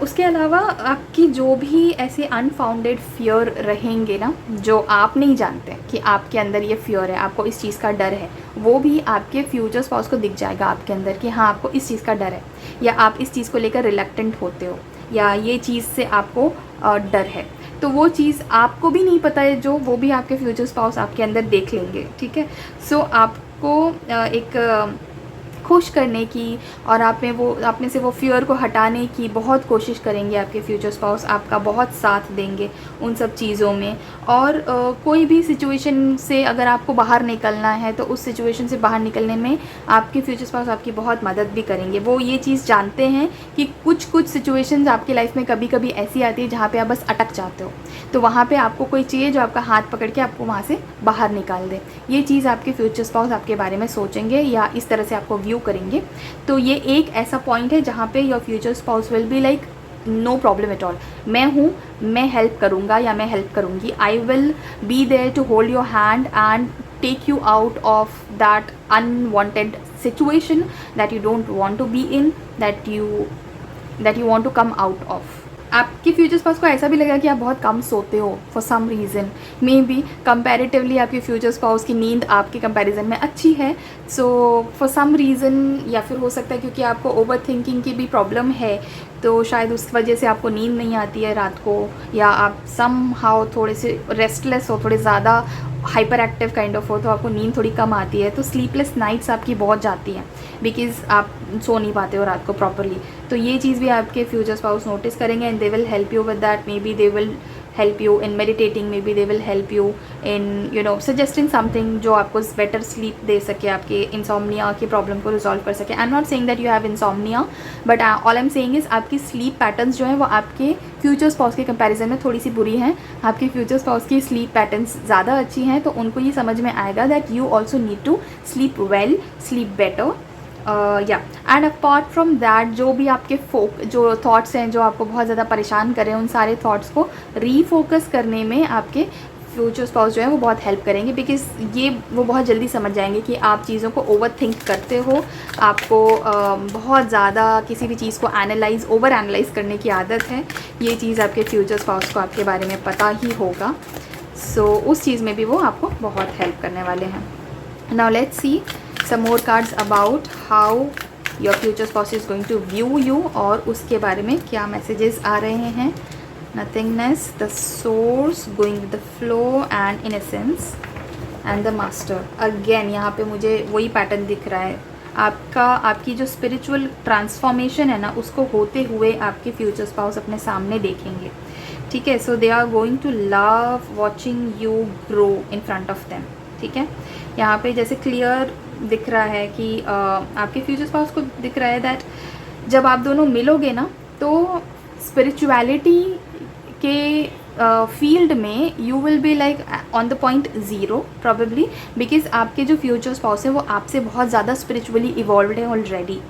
उसके अलावा आपकी जो भी ऐसे अनफाउंडेड फियर रहेंगे ना, जो आप नहीं जानते कि आपके अंदर ये फियर है, आपको इस चीज़ का डर है, वो भी आपके फ्यूचर स्पाउस को दिख जाएगा आपके अंदर कि हाँ आपको इस चीज़ का डर है, या आप इस चीज़ को लेकर रिलक्टेंट होते हो, या ये चीज़ से आपको डर है। तो वो चीज़ आपको भी नहीं पता है जो वो भी आपके फ्यूचर स्पाउस आपके अंदर देख लेंगे, ठीक है। सो आपको एक खुश करने की और आप में से वो फियर को हटाने की बहुत कोशिश करेंगे आपके फ्यूचर स्पाउस, आपका बहुत साथ देंगे उन सब चीज़ों में। और कोई भी सिचुएशन से अगर आपको बाहर निकलना है तो उस सिचुएशन से बाहर निकलने में आपके फ्यूचर स्पाउस आपकी बहुत मदद भी करेंगे। वो ये चीज़ जानते हैं कि कुछ सिचुएशंस आपकी लाइफ में कभी कभी ऐसी आती है जहाँ पे आप बस अटक जाते हो, तो वहाँ पे आपको कोई चाहिए जो आपका हाथ पकड़ के आपको वहाँ से बाहर निकाल दे। ये चीज़ आपके फ्यूचर स्पाउस आपके बारे में सोचेंगे या इस तरह से आपको व्यू करेंगे। तो ये एक ऐसा पॉइंट है जहाँ पे your future spouse will be like no problem at all, मैं हूँ, मैं हेल्प करूँगा या मैं हेल्प करूँगी, I will be there to hold your hand and take you out of that unwanted situation that you don't want to be in, that you want to come out of. आपके फ्यूचर स्पाउस को ऐसा भी लगेगा कि आप बहुत कम सोते हो for some reason, maybe comparatively आपके फ्यूचर स्पाउस की नींद आपके कंपैरिजन में अच्छी है, सो फॉर सम रीज़न, या फिर हो सकता है क्योंकि आपको ओवर थिंकिंग की भी प्रॉब्लम है तो शायद उस वजह से आपको नींद नहीं आती है रात को, या आप सम हाउ थोड़े से रेस्टलेस हो, थोड़े ज़्यादा हाइपर एक्टिव काइंड ऑफ हो, तो आपको नींद थोड़ी कम आती है, तो स्लीपलेस नाइट्स आपकी बहुत जाती हैं बिकॉज आप सो नहीं पाते हो रात को प्रॉपरली। तो ये चीज़ भी आपके फ्यूचर स्पाउस नोटिस करेंगे and they will help you with that. May be they will help you in meditating, maybe they will help you in suggesting something जो आपको better sleep दे सके, आपके insomnia की problem को resolve कर सके। I'm not saying that you have insomnia, but all I'm saying is आपकी sleep patterns जो हैं वो आपके future spouse के comparison में थोड़ी सी बुरी हैं। आपके future spouse की sleep patterns ज़्यादा अच्छी हैं, तो उनको ये समझ में आएगा that you also need to sleep well, sleep better। या एंड अपार्ट फ्रॉम दैट, जो भी आपके जो थॉट्स हैं जो आपको बहुत ज़्यादा परेशान कर रहे हैं, उन सारे थॉट्स को रीफोकस करने में आपके फ्यूचर स्पाउस जो है वो बहुत हेल्प करेंगे। बिकॉज ये वो बहुत जल्दी समझ जाएंगे कि आप चीज़ों को ओवर थिंक करते हो, आपको बहुत ज़्यादा किसी भी चीज़ को ओवर एनालाइज करने की आदत है। ये चीज़ आपके फ्यूचर स्पाउस को आपके बारे में पता ही होगा। सो उस चीज़ में भी वो आपको बहुत हेल्प करने वाले हैं। Now let's see some more cards about how your future spouse is going to view you, और उसके बारे में क्या messages आ रहे हैं। Nothingness, the source, going with the flow and innocence, and the master। again यहाँ पे मुझे वही पैटर्न दिख रहा है। आपकी जो स्पिरिचुअल ट्रांसफॉर्मेशन है ना, उसको होते हुए आपके फ्यूचर स्पाउस अपने सामने देखेंगे, ठीक है। So they are going to love watching you grow in front of them, ठीक है। यहाँ पे जैसे क्लियर दिख रहा है कि आपके फ्यूचर स्पाउस को दिख रहा है दैट जब आप दोनों मिलोगे ना, तो स्पिरिचुअलिटी के फील्ड में you will be like on the point zero probably, because आपके जो फ्यूचर स्पाउस है वो आपसे बहुत ज़्यादा स्पिरिचुअली इवॉल्व्ड है ऑलरेडी।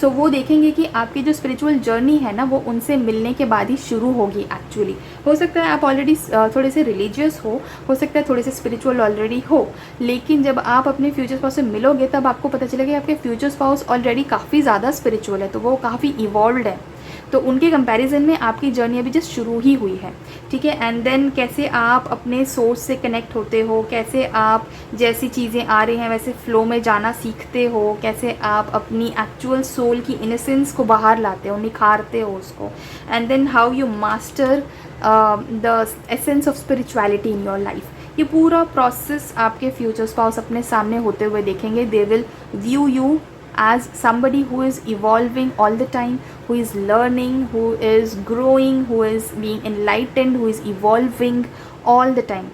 सो वो देखेंगे कि आपकी जो स्पिरिचुअल जर्नी है ना, वो उनसे मिलने के बाद ही शुरू होगी एक्चुअली। हो सकता है आप ऑलरेडी थोड़े से रिलीजियस हो सकता है थोड़े से स्पिरिचुअल ऑलरेडी हो, लेकिन जब आप अपने फ्यूचर स्पाउस से मिलोगे तब आपको पता चलेगा कि आपके फ्यूचर स्पाउस ऑलरेडी काफ़ी ज़्यादा स्पिरिचुअल है, तो वो काफ़ी इवॉल्व्ड है। तो उनके कंपैरिजन में आपकी जर्नी अभी जस्ट शुरू ही हुई है, ठीक है। एंड देन कैसे आप अपने सोर्स से कनेक्ट होते हो, कैसे आप जैसी चीज़ें आ रही हैं वैसे फ्लो में जाना सीखते हो, कैसे आप अपनी एक्चुअल सोल की इनोसेंस को बाहर लाते हो, निखारते हो उसको, and then how you master the essence of spirituality in your life. ये पूरा प्रोसेस आपके फ्यूचर स्पाउस अपने सामने होते हुए देखेंगे। दे will view you as somebody who is evolving all the time, who is learning, who is growing, who is being enlightened, who is evolving all the time।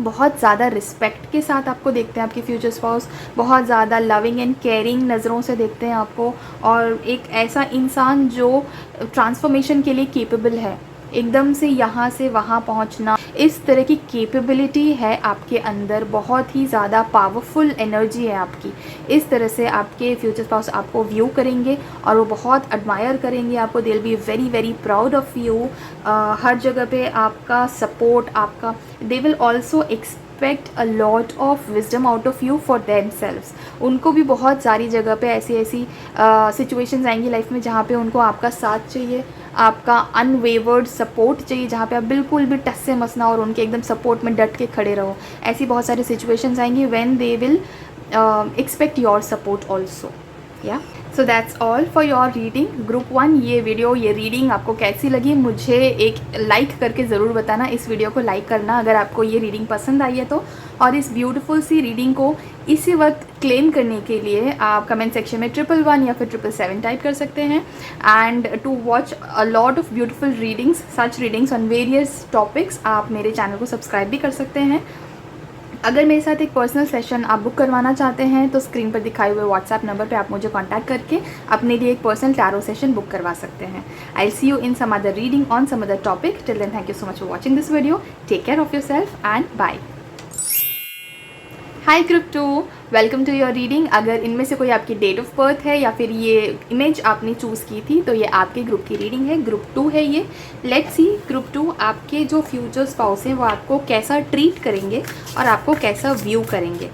बहुत ज़्यादा रिस्पेक्ट के साथ आपको देखते हैं आपके फ्यूचर स्पाउस, बहुत ज़्यादा लविंग एंड केयरिंग नज़रों से देखते हैं आपको, और एक ऐसा इंसान जो ट्रांसफॉर्मेशन के लिए केपेबल है, एकदम से यहाँ से वहाँ पहुँचना, इस तरह की कैपेबिलिटी है आपके अंदर। बहुत ही ज़्यादा पावरफुल एनर्जी है आपकी। इस तरह से आपके फ्यूचर स्पाउस आपको व्यू करेंगे और वो बहुत एडमायर करेंगे आपको। They will be very very proud of you. हर जगह पे आपका सपोर्ट, आपका they will also expect a lot of wisdom out of you for themselves. उनको भी बहुत सारी जगह पे ऐसी सिचुएशंस आएंगी लाइफ में जहाँ पे उनको आपका साथ चाहिए, आपका अनवेवर्ड सपोर्ट चाहिए, जहाँ पे आप बिल्कुल भी टस से मस ना और उनके एकदम सपोर्ट में डट के खड़े रहो। ऐसी बहुत सारी सिचुएशंस आएंगी when they will expect your support also. या so that's all for your reading group 1। ये रीडिंग आपको कैसी लगी मुझे एक लाइक करके ज़रूर बताना। इस वीडियो को लाइक करना अगर आपको ये रीडिंग पसंद आई है तो। और इस ब्यूटीफुल सी रीडिंग को इसी वक्त क्लेम करने के लिए आप कमेंट सेक्शन में 111 या फिर 777 टाइप कर सकते हैं। And to watch a lot of beautiful readings, such readings on various topics, आप मेरे चैनल को सब्सक्राइब भी कर सकते हैं। अगर मेरे साथ एक पर्सनल सेशन आप बुक करवाना चाहते हैं तो स्क्रीन पर दिखाए हुए व्हाट्सएप नंबर पे आप मुझे कांटेक्ट करके अपने लिए एक पर्सनल टैरो सेशन बुक करवा सकते हैं। I see you in some other reading on some other topic. Till then thank you so much for watching this video. Take care of yourself and bye. Hi group 2, welcome to your reading. अगर इनमें से कोई आपकी डेट ऑफ बर्थ है या फिर ये इमेज आपने चूज़ की थी तो ये आपके ग्रुप की रीडिंग है। ग्रुप 2 है ये। लेट्स सी ग्रुप 2 आपके जो फ्यूचर स्पाउस हैं वो आपको कैसा ट्रीट करेंगे और आपको कैसा व्यू करेंगे,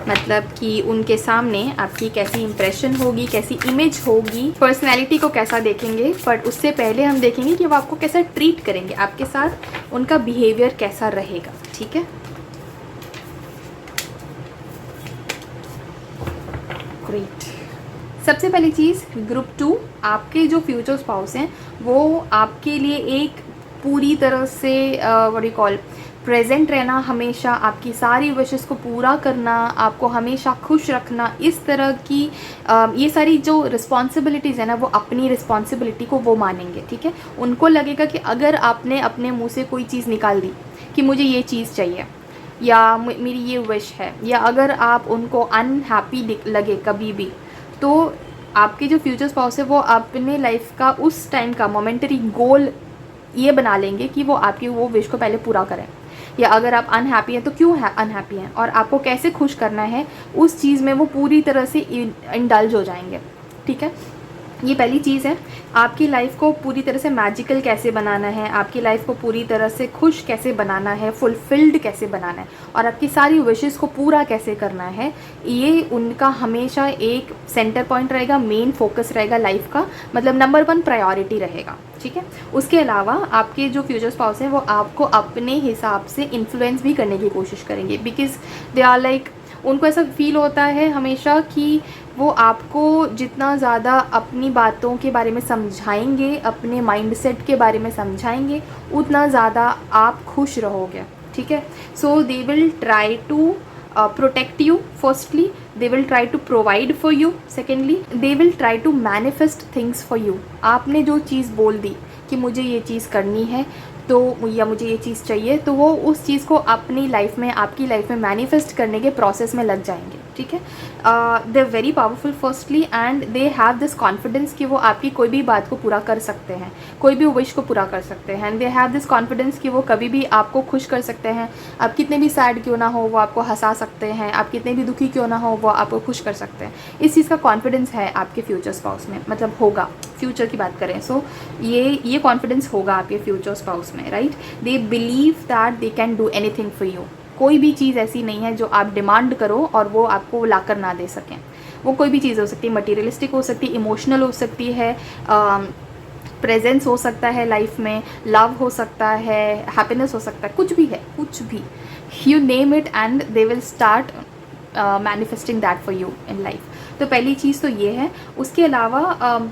मतलब कि उनके सामने आपकी कैसी इंप्रेशन होगी, कैसी इमेज होगी, पर्सनैलिटी को कैसा देखेंगे। बट उससे पहले हम देखेंगे कि वो आपको कैसा ट्रीट करेंगे, आपके साथ उनका बिहेवियर कैसा रहेगा, ठीक है। ग्रेट। सबसे पहली चीज़, ग्रुप 2 आपके जो फ्यूचर स्पाउस हैं वो आपके लिए एक पूरी तरह से व्हाट यू कॉल प्रेजेंट रहना हमेशा, आपकी सारी विशेस को पूरा करना, आपको हमेशा खुश रखना, इस तरह की ये सारी जो रिस्पॉन्सिबिलिटीज़ है ना, वो अपनी रिस्पॉन्सिबिलिटी को वो मानेंगे, ठीक है। उनको लगेगा कि अगर आपने अपने मुंह से कोई चीज़ निकाल दी कि मुझे ये चीज़ चाहिए या मेरी ये विश है, या अगर आप उनको अनहैप्पी लगे कभी भी, तो आपके जो फ्यूचर स्पाउस है वो अपने लाइफ का उस टाइम का मोमेंटरी गोल ये बना लेंगे कि वो आपकी वो विश को पहले पूरा करें। या अगर आप अनहैप्पी हैं तो क्यों है अनहैप्पी हैं और आपको कैसे खुश करना है, उस चीज़ में वो पूरी तरह से इंडल्ज हो जाएंगे, ठीक है। ये पहली चीज़ है। आपकी लाइफ को पूरी तरह से मैजिकल कैसे बनाना है, आपकी लाइफ को पूरी तरह से खुश कैसे बनाना है, फुलफिल्ड कैसे बनाना है और आपकी सारी विशेस को पूरा कैसे करना है, ये उनका हमेशा एक सेंटर पॉइंट रहेगा, मेन फोकस रहेगा लाइफ का, मतलब नंबर 1 प्रायोरिटी रहेगा, ठीक है। उसके अलावा आपके जो फ्यूचर स्पाउस हैं वो आपको अपने हिसाब से इन्फ्लुएंस भी करने की कोशिश करेंगे, बिकॉज दे आर लाइक, उनको ऐसा फील होता है हमेशा कि वो आपको जितना ज़्यादा अपनी बातों के बारे में समझाएंगे, अपने माइंडसेट के बारे में समझाएंगे, उतना ज़्यादा आप खुश रहोगे, ठीक है। So they will try to protect you firstly, they will try to provide for you secondly, they will try to manifest things for you। आपने जो चीज़ बोल दी कि मुझे ये चीज़ करनी है तो, या मुझे ये चीज़ चाहिए, तो वो उस चीज़ को अपनी लाइफ में, आपकी लाइफ में मैनिफेस्ट करने के प्रोसेस में लग जाएंगे, ठीक है। They are very powerful firstly and they have this confidence कि वो आपकी कोई भी बात को पूरा कर सकते हैं, कोई भी विश को पूरा कर सकते हैं। And they have this confidence कि वो कभी भी आपको खुश कर सकते हैं, आप कितने भी सैड क्यों ना हो वो आपको हंसा सकते हैं, आप कितने भी दुखी क्यों ना हो वो आपको खुश कर सकते हैं। इस चीज़ का कॉन्फिडेंस है आपके फ्यूचर स्पाउस में, मतलब होगा, फ्यूचर की बात करें सो ये कॉन्फिडेंस होगा आपके फ्यूचर स्पाउस में, right. They believe that they can do anything for you. कोई भी चीज़ ऐसी नहीं है जो आप डिमांड करो और वो आपको ला कर ना दे सकें। वो कोई भी चीज़ हो सकती है, मटीरियलिस्टिक हो सकती है, इमोशनल हो सकती है, प्रेजेंस हो सकता है लाइफ में, लव हो सकता है, हैप्पीनेस हो सकता है, कुछ भी है, कुछ भी, you name it and they will start manifesting that for you in life. तो पहली चीज़ तो ये है। उसके अलावा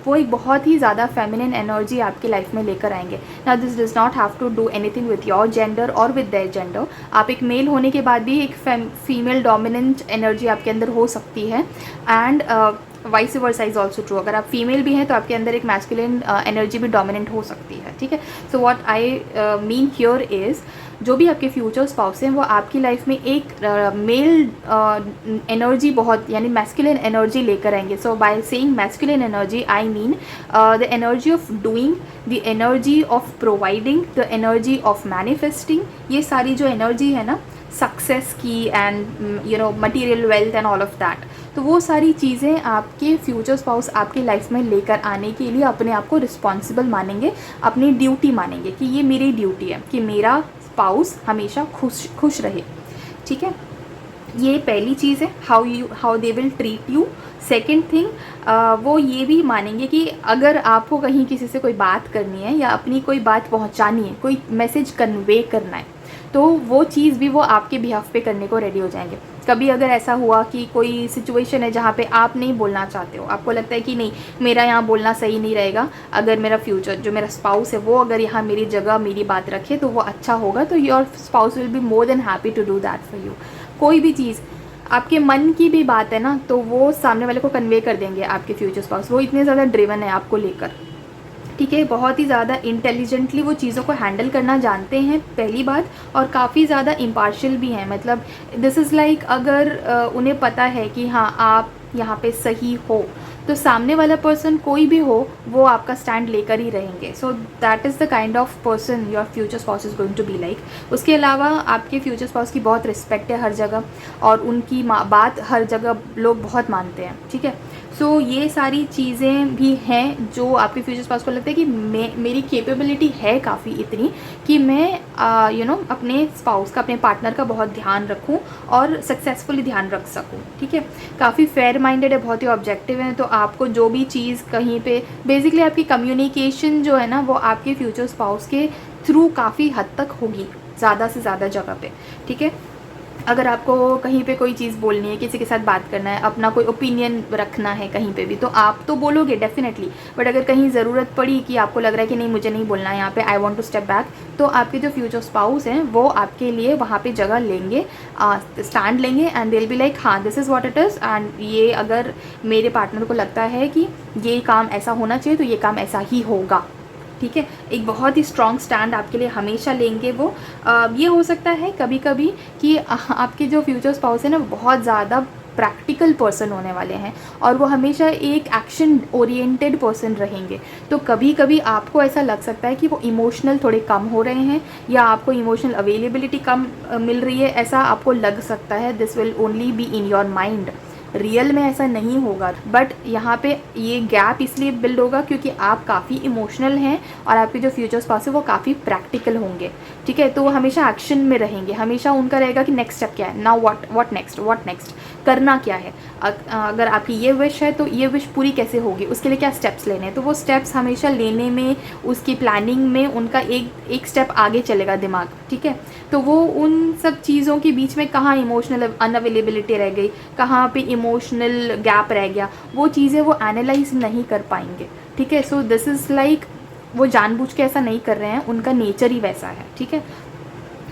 वो एक बहुत ही ज़्यादा फेमिनिन एनर्जी आपकी लाइफ में लेकर आएंगे। Now this does not have to do anything with your gender और विद देयर जेंडर। आप एक मेल होने के बाद भी एक फीमेल डोमिनेंट एनर्जी आपके अंदर हो सकती है and vice versa is also true. अगर आप फीमेल भी हैं तो आपके अंदर एक मैस्कुलिन एनर्जी भी डोमिनेंट हो सकती है, ठीक है। So what I mean here is, जो भी आपके फ्यूचर स्पाउस हैं वो आपकी लाइफ में एक मेल एनर्जी बहुत, यानी मैस्कुलिन एनर्जी लेकर आएंगे। So by saying masculine energy I mean the energy of doing, the energy of providing, the energy of manifesting. ये सारी जो एनर्जी है ना सक्सेस की and you know material wealth and all of that, तो वो सारी चीज़ें आपके फ्यूचर स्पाउस आपकी लाइफ में लेकर आने के लिए अपने आप को रिस्पॉन्सिबल मानेंगे, अपनी ड्यूटी मानेंगे कि ये मेरी ड्यूटी है कि मेरा स्पाउस हमेशा खुश रहे, ठीक है। ये पहली चीज़ है, how they will treat you. Second thing, वो ये भी मानेंगे कि अगर आपको कहीं किसी से कोई बात करनी है या अपनी कोई बात पहुंचानी है, कोई मैसेज कन्वे करना है, तो वो चीज़ भी वो आपके बिहाफ पे करने को रेडी हो जाएंगे। कभी अगर ऐसा हुआ कि कोई सिचुएशन है जहाँ पे आप नहीं बोलना चाहते हो, आपको लगता है कि नहीं मेरा यहाँ बोलना सही नहीं रहेगा, अगर मेरा फ्यूचर जो मेरा स्पाउस है वो अगर यहाँ मेरी जगह मेरी बात रखे तो वो अच्छा होगा, तो your spouse will be more than happy to do that for you. कोई भी चीज़ आपके मन की भी बात है ना, तो वो सामने वाले को कन्वे कर देंगे आपके फ्यूचर स्पाउस। वो इतने ज़्यादा ड्रिवन है आपको लेकर, ठीक है। बहुत ही ज़्यादा इंटेलिजेंटली वो चीज़ों को हैंडल करना जानते हैं, पहली बात, और काफ़ी ज़्यादा इम्पार्शियल भी हैं। मतलब दिस इज़ लाइक, अगर उन्हें पता है कि हाँ आप यहाँ पे सही हो, तो सामने वाला पर्सन कोई भी हो वो आपका स्टैंड लेकर ही रहेंगे। So that is the kind of person your future spouse is going to be like. उसके अलावा आपके फ्यूचर स्पाउस की बहुत रिस्पेक्ट है हर जगह, और उनकी बात हर जगह लोग बहुत मानते हैं, ठीक है। सो ये सारी चीज़ें भी हैं जो आपके फ्यूचर स्पाउस को लगता है कि मेरी कैपेबिलिटी है काफ़ी इतनी कि मैं यू नो अपने स्पाउस का, अपने पार्टनर का बहुत ध्यान रखूं और सक्सेसफुली ध्यान रख सकूं, ठीक है। काफ़ी फेयर माइंडेड है, बहुत ही ऑब्जेक्टिव है, तो आपको जो भी चीज़ कहीं पे बेसिकली आपकी कम्युनिकेशन जो है ना वो आपके फ्यूचर स्पाउस के थ्रू काफ़ी हद तक होगी, ज़्यादा से ज़्यादा जगह पे, ठीक है। अगर आपको कहीं पे कोई चीज़ बोलनी है, किसी के साथ बात करना है, अपना कोई ओपिनियन रखना है कहीं पे भी, तो आप तो बोलोगे डेफिनेटली। बट अगर कहीं ज़रूरत पड़ी कि आपको लग रहा है कि नहीं मुझे नहीं बोलना है यहाँ पे, I want to step back, तो आपके जो फ्यूचर स्पाउस हैं वो आपके लिए वहाँ पे जगह लेंगे, स्टैंड लेंगे, and they will be like हाँ this is what it is, and ये अगर मेरे पार्टनर को लगता है कि ये काम ऐसा होना चाहिए तो ये काम ऐसा ही होगा। ठीक है, एक बहुत ही स्ट्रॉन्ग स्टैंड आपके लिए हमेशा लेंगे वो। ये हो सकता है कभी कभी कि आपके जो फ्यूचर स्पाउस है ना, बहुत ज़्यादा प्रैक्टिकल पर्सन होने वाले हैं और वो हमेशा एक एक्शन ओरिएंटेड पर्सन रहेंगे। तो कभी कभी आपको ऐसा लग सकता है कि वो इमोशनल थोड़े कम हो रहे हैं या आपको इमोशनल अवेलेबिलिटी कम मिल रही है, ऐसा आपको लग सकता है। This will only be in your mind, real में ऐसा नहीं होगा। बट यहाँ पे ये गैप इसलिए बिल्ड होगा क्योंकि आप काफ़ी इमोशनल हैं और आपके जो फ्यूचर स्पाउस है वो काफ़ी प्रैक्टिकल होंगे। ठीक है, तो वो हमेशा एक्शन में रहेंगे, हमेशा उनका रहेगा कि नेक्स्ट स्टेप क्या है, नाउ व्हाट नेक्स्ट करना क्या है। अगर आपकी ये विश है तो ये विश पूरी कैसे होगी, उसके लिए क्या स्टेप्स लेने हैं, तो वो स्टेप्स हमेशा लेने में, उसकी प्लानिंग में उनका एक स्टेप आगे चलेगा दिमाग। ठीक है, तो वो उन सब चीज़ों के बीच में कहाँ इमोशनल अनअवेलेबिलिटी रह गई, कहाँ पे इमोशनल गैप रह गया, वो चीज़ें वो एनालाइज नहीं कर पाएंगे। ठीक है, सो दिस इज़ लाइक वो जानबूझ के ऐसा नहीं कर रहे हैं, उनका नेचर ही वैसा है। ठीक है,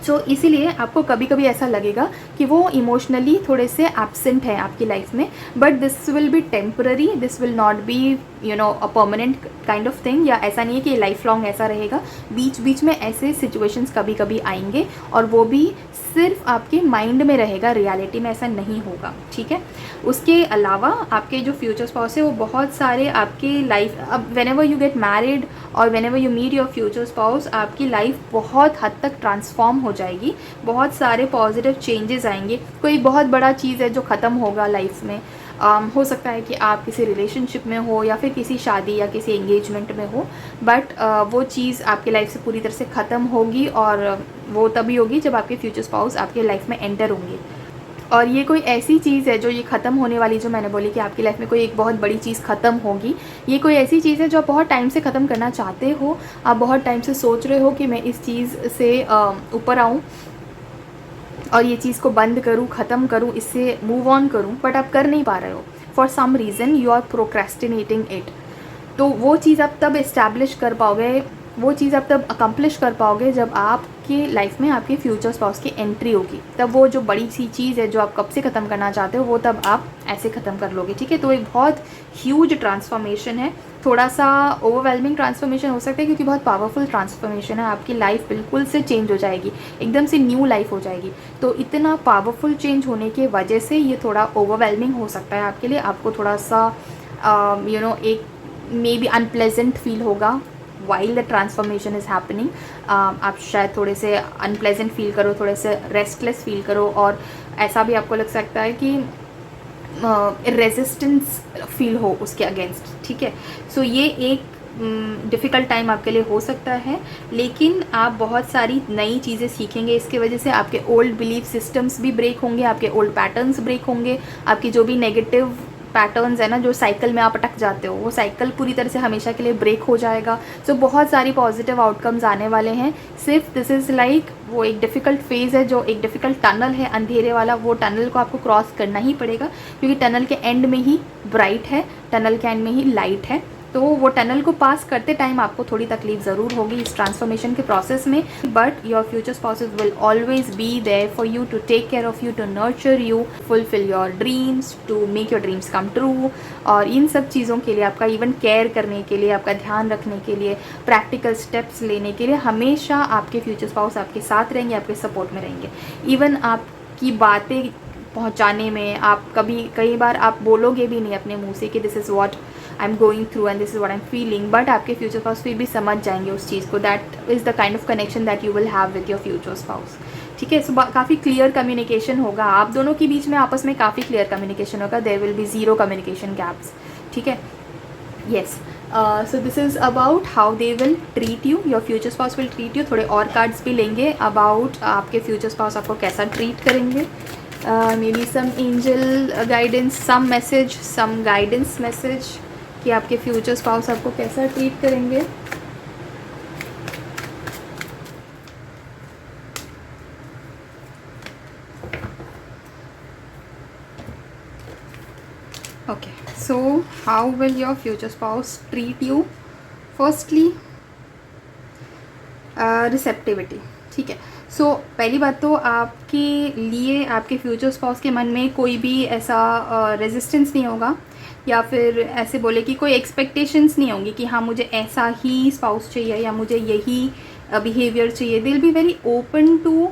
सो इसीलिए आपको कभी कभी ऐसा लगेगा कि वो इमोशनली थोड़े से एब्सेंट है आपकी लाइफ में, but this will be temporary, this will not be a permanent kind of thing, या ऐसा नहीं है कि लाइफ लॉन्ग ऐसा रहेगा। बीच बीच में ऐसे सिचुएशंस कभी कभी आएंगे और वो भी सिर्फ आपके माइंड में रहेगा, रियलिटी में ऐसा नहीं होगा। ठीक है, उसके अलावा आपके जो फ्यूचर स्पाउस है वो बहुत सारे आपके लाइफ, अब whenever you get married और whenever you meet your future spouse, आपकी लाइफ बहुत हद तक ट्रांसफॉर्म हो जाएगी, बहुत सारे पॉजिटिव चेंजेस आएंगे। कोई बहुत बड़ा चीज़ है जो ख़त्म होगा लाइफ में, हो सकता है कि आप किसी रिलेशनशिप में हो या फिर किसी शादी या किसी एंगेजमेंट में हो, बट वो चीज़ आपके लाइफ से पूरी तरह से ख़त्म होगी और वो तभी होगी जब आपके फ्यूचर स्पाउस आपके लाइफ में एंटर होंगे। और ये कोई ऐसी चीज़ है जो ये ख़त्म होने वाली, जो मैंने बोली कि आपकी लाइफ में कोई एक बहुत बड़ी चीज़ ख़त्म होगी, ये कोई ऐसी चीज़ है जो आप बहुत टाइम से ख़त्म करना चाहते हो, आप बहुत टाइम से सोच रहे हो कि मैं इस चीज़ से ऊपर आऊँ और ये चीज़ को बंद करूँ, ख़त्म करूँ, इससे मूव ऑन करूँ, बट आप कर नहीं पा रहे हो। For some reason you are procrastinating it. तो वो चीज़ आप तब इस्टेब्लिश कर पाओगे, वो चीज़ आप तब अकम्प्लिश कर पाओगे जब आपकी लाइफ में आपके फ्यूचर स्पाउस की एंट्री होगी। तब वो जो बड़ी सी चीज़ है जो आप कब से ख़त्म करना चाहते हो वो तब आप ऐसे ख़त्म कर लोगे। ठीक है, तो एक बहुत ह्यूज ट्रांसफॉर्मेशन है, थोड़ा सा ओवरवेलमिंग ट्रांसफॉर्मेशन हो सकता है क्योंकि बहुत पावरफुल ट्रांसफॉर्मेशन है। आपकी लाइफ बिल्कुल से चेंज हो जाएगी, एकदम से न्यू लाइफ हो जाएगी। तो इतना पावरफुल चेंज होने के वजह से ये थोड़ा ओवरवेलमिंग हो सकता है आपके लिए। आपको थोड़ा सा एक मे बी अनप्लेजेंट फील होगा while the transformation is happening. आप शायद थोड़े से अनप्लेजेंट फील करो, थोड़े से रेस्टलेस फील करो, और ऐसा भी आपको लग सकता है कि रेजिस्टेंस फील हो उसके अगेंस्ट। ठीक है, सो ये एक डिफ़िकल्ट टाइम आपके लिए हो सकता है, लेकिन आप बहुत सारी नई चीज़ें सीखेंगे। इसके वजह से आपके ओल्ड बिलीफ सिस्टम्स भी ब्रेक होंगे, आपके ओल्ड पैटर्न्स ब्रेक होंगे, आपकी जो भी नेगेटिव पैटर्न्स है ना, जो साइकिल में आप अटक जाते हो, वो साइकिल पूरी तरह से हमेशा के लिए ब्रेक हो जाएगा। सो बहुत सारी पॉजिटिव आउटकम्स आने वाले हैं। सिर्फ दिस इज़ लाइक वो एक डिफ़िकल्ट फेज़ है, जो एक डिफ़िकल्ट टनल है अंधेरे वाला, वो टनल को आपको क्रॉस करना ही पड़ेगा क्योंकि टनल के एंड में ही ब्राइट है, टनल के एंड में ही लाइट है। तो वो टनल को पास करते टाइम आपको थोड़ी तकलीफ ज़रूर होगी इस ट्रांसफॉर्मेशन के प्रोसेस में, but your future spouses will always be there for you, to take care of you, to nurture you, fulfil your dreams, to make your dreams come true. और इन सब चीज़ों के लिए, आपका इवन केयर करने के लिए, आपका ध्यान रखने के लिए, प्रैक्टिकल स्टेप्स लेने के लिए हमेशा आपके फ्यूचर स्पाउस आपके साथ रहेंगे, आपके सपोर्ट में रहेंगे। इवन आपकी बातें पहुंचाने में, आप कई बार आप बोलोगे भी नहीं अपने मुंह से कि this is what I am going through and this is what I am feeling, but आपके फ्यूचर स्पाउस फिर भी समझ जाएंगे उस चीज़ को। That is the kind of connection that you will have with your future spouse. ठीक है, सो काफ़ी क्लियर कम्युनिकेशन होगा आप दोनों के बीच में, आपस में काफ़ी क्लियर कम्युनिकेशन होगा, there will be zero communication gaps. ठीक है, yes. So this is about how they will treat you, your future spouse will treat you. थोड़े और कार्ड्स भी लेंगे अबाउट आपके फ्यूचर स्पाउस आपको कैसा ट्रीट करेंगे। Maybe some angel guidance, some message, some guidance message कि आपके फ्यूचर स्पाउस आपको कैसा ट्रीट करेंगे। Okay, so how will your future spouse treat you? Firstly, receptivity. ठीक है. सो पहली बात तो आपके लिए आपके फ्यूचर स्पाउस के मन में कोई भी ऐसा रेजिस्टेंस नहीं होगा, या फिर ऐसे बोले कि कोई एक्सपेक्टेशंस नहीं होंगी कि हाँ मुझे ऐसा ही स्पाउस चाहिए या मुझे यही बिहेवियर चाहिए. They will be very open to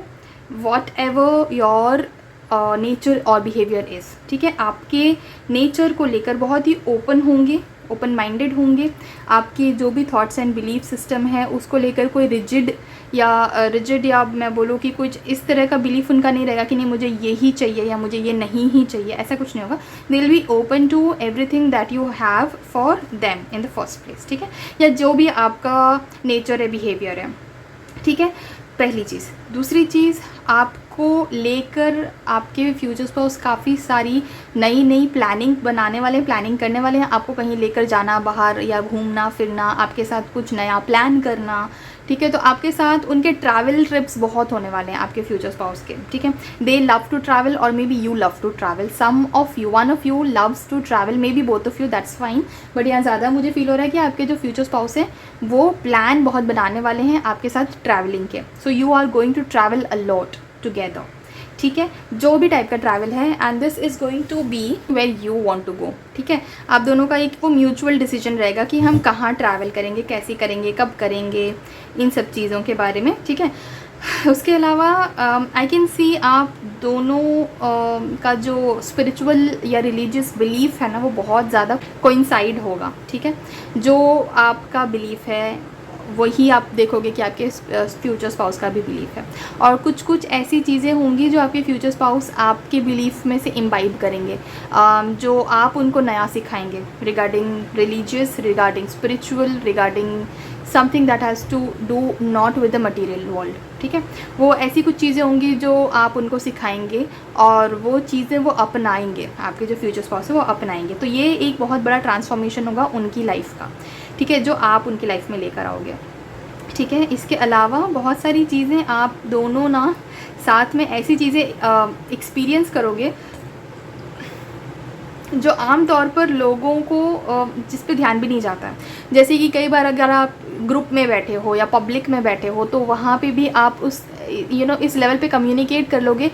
whatever your nature और बिहेवियर इज़. ठीक है. आपके नेचर को लेकर बहुत ही ओपन होंगे, ओपन माइंडेड होंगे. आपके जो भी थॉट्स एंड बिलीफ सिस्टम है उसको लेकर कोई रिजिड या मैं बोलूँ कि कुछ इस तरह का बिलीफ उनका नहीं रहेगा कि नहीं मुझे यही चाहिए या मुझे ये नहीं ही चाहिए, ऐसा कुछ नहीं होगा. They will be open to everything that you have for them in the first place. ठीक है. या जो भी आपका नेचर है, बिहेवियर है. ठीक है. पहली चीज़. दूसरी चीज़, आपको लेकर आपके फ्यूचर स्पाउस काफ़ी सारी नई प्लानिंग बनाने वाले, प्लानिंग करने वाले हैं. आपको कहीं लेकर जाना बाहर, या घूमना फिरना, आपके साथ कुछ नया प्लान करना. ठीक है. तो आपके साथ उनके ट्रैवल ट्रिप्स बहुत होने वाले हैं आपके फ्यूचर स्पाउस के. ठीक है. दे लव टू ट्रैवल और maybe you love to travel. Some of you, one of you loves to travel, maybe both of you, that's fine. But यहाँ ज़्यादा मुझे फील हो रहा है कि आपके जो फ्यूचर स्पाउस हैं वो प्लान बहुत बनाने वाले हैं आपके साथ ट्रैवलिंग के. So you are going to travel a lot together. ठीक है. जो भी टाइप का ट्रैवल है, and this is going to be where you want to go. ठीक है. आप दोनों का एक वो म्यूचुअल डिसीजन रहेगा कि हम कहाँ ट्रैवल करेंगे, कैसे करेंगे, कब करेंगे, इन सब चीज़ों के बारे में. ठीक है. उसके अलावा आई कैन सी आप दोनों का जो स्पिरिचुअल या रिलीजियस बिलीफ है ना, वो बहुत ज़्यादा कोइंसाइड होगा. ठीक है. जो आपका बिलीफ है वही आप देखोगे कि आपके फ्यूचर स्पाउस का भी बिलीफ है. और कुछ ऐसी चीज़ें होंगी जो आपके फ्यूचर स्पाउस आपके बिलीफ में से इम्बाइब करेंगे, जो आप उनको नया सिखाएंगे regarding religious, regarding spiritual, regarding something that has to do not with the material world. ठीक है. वो ऐसी कुछ चीज़ें होंगी जो आप उनको सिखाएंगे और वो चीज़ें वो अपनाएंगे, आपके जो फ्यूचर स्पाउस है वो अपनाएंगे. तो ये एक बहुत बड़ा ट्रांसफॉर्मेशन होगा उनकी लाइफ का. ठीक है. जो आप उनकी लाइफ में लेकर आओगे. ठीक है. इसके अलावा बहुत सारी चीज़ें आप दोनों ना साथ में ऐसी चीज़ें एक्सपीरियंस करोगे जो आम तौर पर लोगों को जिस पे ध्यान भी नहीं जाता है. जैसे कि कई बार अगर आप ग्रुप में बैठे हो या पब्लिक में बैठे हो तो वहाँ पे भी आप उस इस लेवल पे कम्युनिकेट कर लोगे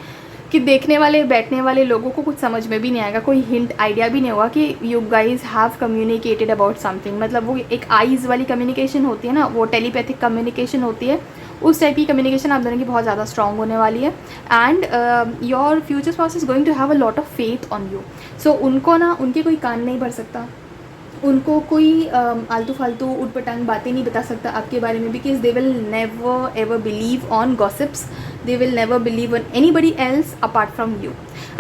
कि देखने वाले, बैठने वाले लोगों को कुछ समझ में भी नहीं आएगा, कोई हिंट, आइडिया भी नहीं होगा कि you guys have communicated about something. मतलब वो एक आइज़ वाली कम्युनिकेशन होती है ना, वो टेलीपैथिक कम्युनिकेशन होती है. उस टाइप की कम्युनिकेशन आप दोनों की बहुत ज़्यादा स्ट्रॉन्ग होने वाली है. And your future spouse is going to have a lot of faith on you. So उनको ना, उनके कोई कान नहीं भर सकता, उनको कोई आलतू फालतू उटपटांग बातें नहीं बता सकता आपके बारे में, because they will never ever believe on gossips. They will never believe on anybody else apart from you.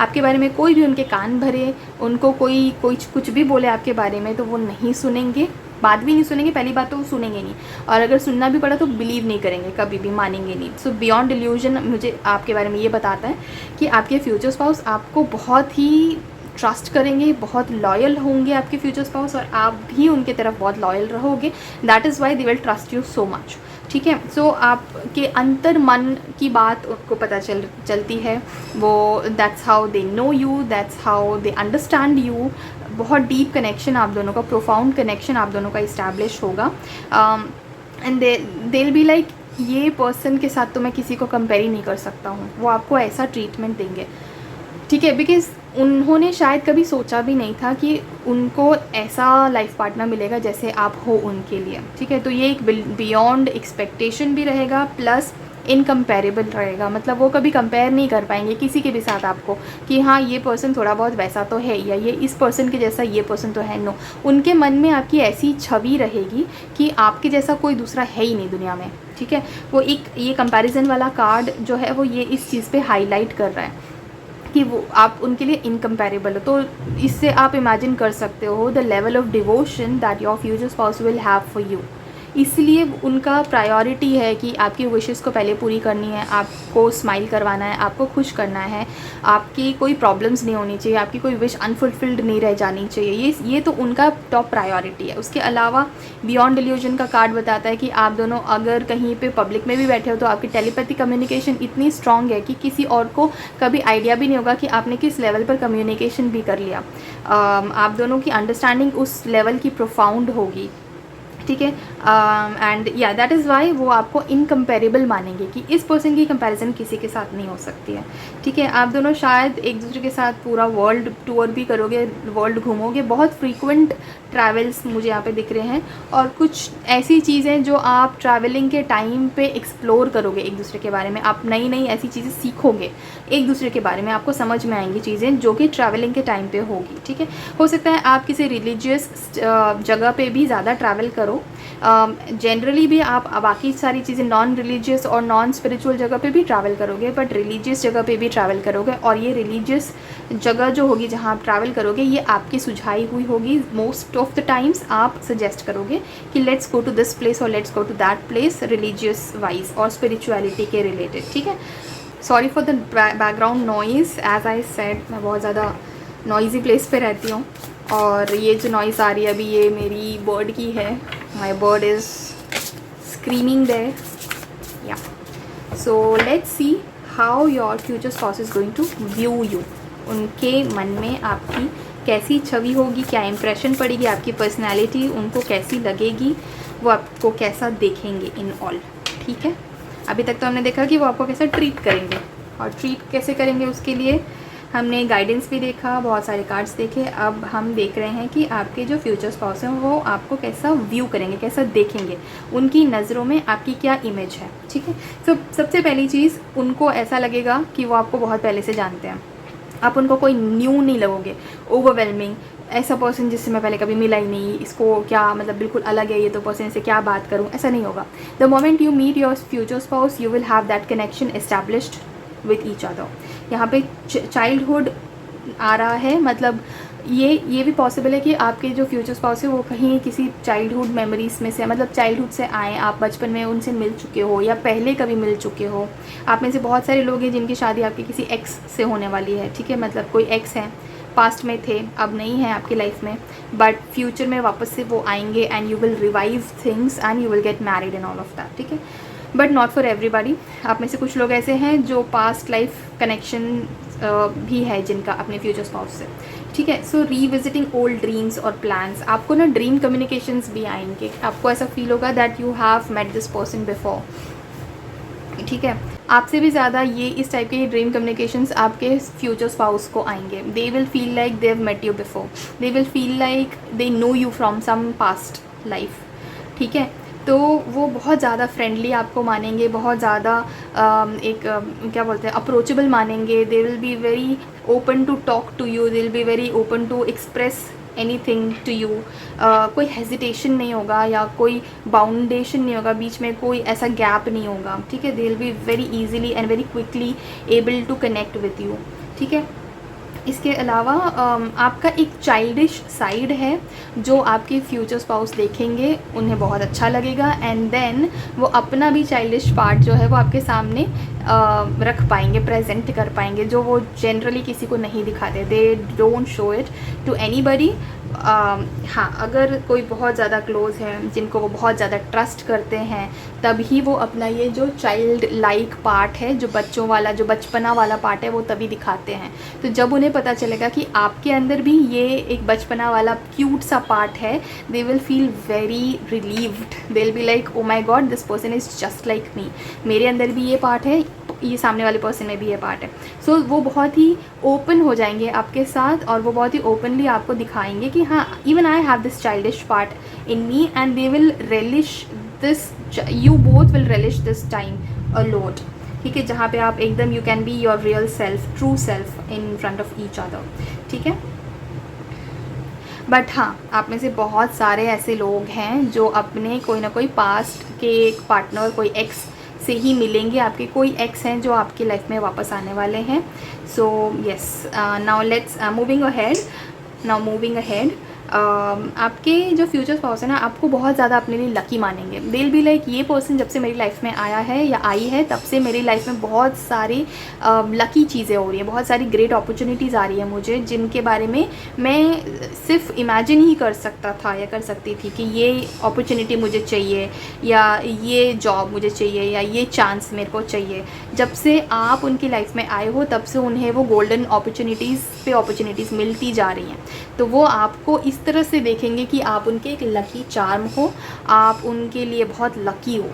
आपके बारे में कोई भी उनके कान भरे, उनको कोई कुछ भी बोले आपके बारे में तो वो नहीं सुनेंगे, बात भी नहीं सुनेंगे. पहली बात तो वो सुनेंगे नहीं, और अगर सुनना भी पड़ा तो बिलीव नहीं करेंगे, कभी भी मानेंगे नहीं. सो बियॉन्ड डिल्यूजन मुझे आपके बारे में ये बताता है कि आपके फ्यूचर स्पाउस आपको बहुत ही ट्रस्ट करेंगे, बहुत लॉयल होंगे आपके फ्यूचर स्पाउस, और आप भी उनके तरफ बहुत लॉयल रहोगे. That is why they will trust you so much. ठीक है. सो आपके अंतर मन की बात उनको पता चलती है. वो that's how they know you, that's how they understand you. बहुत डीप कनेक्शन आप दोनों का, प्रोफाउंड कनेक्शन आप दोनों का इस्टेब्लिश होगा. And they will be like, ये पर्सन के साथ तो मैं किसी को कंपेयर ही नहीं कर सकता हूँ. वो आपको ऐसा ट्रीटमेंट देंगे. ठीक है. बिकॉज उन्होंने शायद कभी सोचा भी नहीं था कि उनको ऐसा लाइफ पार्टनर मिलेगा जैसे आप हो उनके लिए. ठीक है. तो ये एक बियॉन्ड एक्सपेक्टेशन भी रहेगा, प्लस इनकम्पेरेबल रहेगा. मतलब वो कभी कंपेयर नहीं कर पाएंगे किसी के भी साथ आपको कि हाँ ये पर्सन थोड़ा बहुत वैसा तो है, या ये इस पर्सन के जैसा ये पर्सन तो है. नो, उनके मन में आपकी ऐसी छवि रहेगी कि आपके जैसा कोई दूसरा है ही नहीं दुनिया में. ठीक है. वो एक ये कंपैरिजन वाला कार्ड जो है वो ये इस चीज़ पे हाईलाइट कर रहा है कि वो आप उनके लिए इनकम्पेरेबल हो. तो इससे आप इमेजिन कर सकते हो the level of devotion that your future spouse will have for you. इसलिए उनका प्रायोरिटी है कि आपकी विशेस को पहले पूरी करनी है, आपको स्माइल करवाना है, आपको खुश करना है, आपकी कोई प्रॉब्लम्स नहीं होनी चाहिए, आपकी कोई विश अनफुलफिल्ड नहीं रह जानी चाहिए। ये तो उनका टॉप प्रायोरिटी है। उसके अलावा बियॉन्ड डिल्यूजन का कार्ड बताता है कि आप दोनों अगर कहीं पे पब्लिक में भी बैठे हो तो आपकी टेलीपैथी कम्युनिकेशन इतनी स्ट्रांग है कि किसी और को कभी आइडिया भी नहीं होगा कि आपने किस लेवल पर कम्युनिकेशन भी कर लिया। आप दोनों की अंडरस्टैंडिंग उस लेवल की प्रोफाउंड होगी, ठीक है। एंड या दैट इज़ वाई वो आपको इनकम्पेरेबल मानेंगे कि इस पर्सन की कंपैरिजन किसी के साथ नहीं हो सकती है, ठीक है। आप दोनों शायद एक दूसरे के साथ पूरा वर्ल्ड टूर भी करोगे, वर्ल्ड घूमोगे, बहुत फ्रीक्वेंट ट्रैवल्स मुझे यहाँ पे दिख रहे हैं, और कुछ ऐसी चीज़ें जो आप ट्रैवलिंग के टाइम पे एक्सप्लोर करोगे एक दूसरे के बारे में, आप नई नई ऐसी चीज़ें सीखोगे एक दूसरे के बारे में, आपको समझ में आएंगी चीज़ें जो कि ट्रैवलिंग के टाइम पे होगी, ठीक है। हो सकता है आप किसी रिलीजियस जगह पे भी ज़्यादा ट्रैवल करो। जनरली भी आप बाकी सारी चीज़ें नॉन रिलीजियस और नॉन स्पिरिचुअल जगह पे भी ट्रैवल करोगे, बट रिलीजियस जगह पे भी ट्रैवल करोगे, और ये रिलीजियस जगह जो होगी जहाँ आप ट्रैवल करोगे ये आपकी सुझाई हुई होगी। मोस्ट ऑफ द टाइम्स आप सजेस्ट करोगे कि let's go to this place और let's go to that place, religious wise और स्पिरिचुअलिटी के रिलेटेड, ठीक है। Sorry for the background noise, as I said मैं बहुत ज़्यादा नॉइज़ी प्लेस पे रहती हूँ, और ये जो नॉइज़ आ रही है अभी ये मेरी बर्ड की है। My bird is screaming there, yeah. So let's see how your future spouse is going to view you. उनके मन में आपकी कैसी छवि होगी, क्या इंप्रेशन पड़ेगी, आपकी पर्सनैलिटी उनको कैसी लगेगी, वो आपको कैसा देखेंगे इन ऑल, ठीक है। अभी तक तो हमने देखा कि वो आपको कैसा ट्रीट करेंगे, और ट्रीट कैसे करेंगे उसके लिए हमने गाइडेंस भी देखा, बहुत सारे कार्ड्स देखे। अब हम देख रहे हैं कि आपके जो फ्यूचर स्पाउस हैं वो आपको कैसा व्यू करेंगे, कैसा देखेंगे, उनकी नज़रों में आपकी क्या इमेज है, ठीक है। तो सबसे पहली चीज़, उनको ऐसा लगेगा कि वो आपको बहुत पहले से जानते हैं, आप उनको कोई न्यू नहीं लगोगे, ओवरवेलमिंग, ऐसा पर्सन जिससे मैं पहले कभी मिला ही नहीं, इसको क्या मतलब बिल्कुल अलग है ये तो पर्सन, से क्या बात करूँ, ऐसा नहीं होगा। The moment you meet your future spouse you will have that connection established with each other. यहाँ पे चाइल्डहुड आ रहा है, मतलब ये भी पॉसिबल है कि आपके जो फ्यूचर स्पाउस है वो कहीं किसी चाइल्डहुड मेमोरीज में से, मतलब चाइल्डहुड से आए, आप बचपन में उनसे मिल चुके हो या पहले कभी मिल चुके हो। आप में से बहुत सारे लोग हैं जिनकी शादी आपकी किसी एक्स से होने वाली है, ठीक है, मतलब कोई एक्स है, पास्ट में थे, अब नहीं है आपकी लाइफ में, बट फ्यूचर में वापस से वो आएंगे and you will revive things and you will get married and all of that, ठीक है। But not for everybody. आप में से कुछ लोग ऐसे हैं जो पास्ट लाइफ कनेक्शन भी है जिनका अपने फ्यूचर स्पाउस से, ठीक है। सो रीविजिटिंग ओल्ड ड्रीम्स और प्लान्स, आपको ना ड्रीम कम्युनिकेशंस भी आएंगे, आपको ऐसा फील होगा that you have met this person before, ठीक है। आपसे भी ज़्यादा ये इस टाइप के ड्रीम कम्युनिकेशंस आपके फ्यूचर स्पाउस को आएंगे। They will feel like they have met you before, they will feel like they know you from some past life, ठीक है। तो वो बहुत ज़्यादा फ्रेंडली आपको मानेंगे, बहुत ज़्यादा क्या बोलते हैं, अप्रोचेबल मानेंगे। They will be very open to talk to you, they will be very open to express anything to you. कोई हेजिटेशन नहीं होगा या कोई बाउंडेशन नहीं होगा, बीच में कोई ऐसा गैप नहीं होगा, ठीक है। They will be very easily and very quickly able to connect with you, ठीक है। इसके अलावा आपका एक चाइल्डिश साइड है जो आपके फ्यूचर स्पाउस देखेंगे, उन्हें बहुत अच्छा लगेगा, एंड देन वो अपना भी चाइल्डिश पार्ट जो है वो आपके सामने रख पाएंगे, प्रेजेंट कर पाएंगे, जो वो जनरली किसी को नहीं दिखाते। They don't show it to anybody. हाँ, अगर कोई बहुत ज़्यादा क्लोज है, जिनको वो बहुत ज़्यादा ट्रस्ट करते हैं, तभी वो अपना ये जो चाइल्ड लाइक पार्ट है, जो बच्चों वाला, जो बचपना वाला पार्ट है, वो तभी दिखाते हैं। तो जब उन्हें पता चलेगा कि आपके अंदर भी ये एक बचपना वाला क्यूट सा पार्ट है, they will feel very relieved. They will be like, oh my God, this person is just like me, मेरे अंदर भी ये पार्ट है, ये सामने वाले पर्सन में भी ये पार्ट है। सो वो बहुत ही ओपन हो जाएंगे आपके साथ, और वो बहुत ही ओपनली आपको दिखाएंगे कि हाँ, even I have this childish part in me, and they will relish this, you both will relish this time a lot, ठीक है, जहाँ पे आप एकदम you can be your real self, true self in front of each other, ठीक है। बट हाँ, आप में से बहुत सारे ऐसे लोग हैं जो अपने कोई ना कोई पास्ट के पार्टनर, कोई एक्स से ही मिलेंगे। आपके कोई एक्स हैं जो आपकी लाइफ में वापस आने वाले हैं। So yes, now let's moving ahead. आपके जो फ्यूचर स्पाउस है ना, आपको बहुत ज़्यादा अपने लिए लकी मानेंगे। दे विल बी लाइक, ये पर्सन जब से मेरी लाइफ में आया है या आई है, तब से मेरी लाइफ में बहुत सारी लकी चीज़ें हो रही हैं, बहुत सारी ग्रेट अपॉर्चुनिटीज़ आ रही है मुझे, जिनके बारे में मैं सिर्फ इमेजिन ही कर सकता था या कर सकती थी कि ये अपॉर्चुनिटी मुझे चाहिए, या ये जॉब मुझे चाहिए, या ये चांस मेरे को चाहिए। जब से आप उनकी लाइफ में आए हो, तब से उन्हें वो गोल्डन अपॉर्चुनिटीज़ पे अपॉर्चुनिटीज़ मिलती जा रही हैं। तो वो आपको इस तरह से देखेंगे कि आप उनके एक लकी चार्म हो, आप उनके लिए बहुत लकी हो,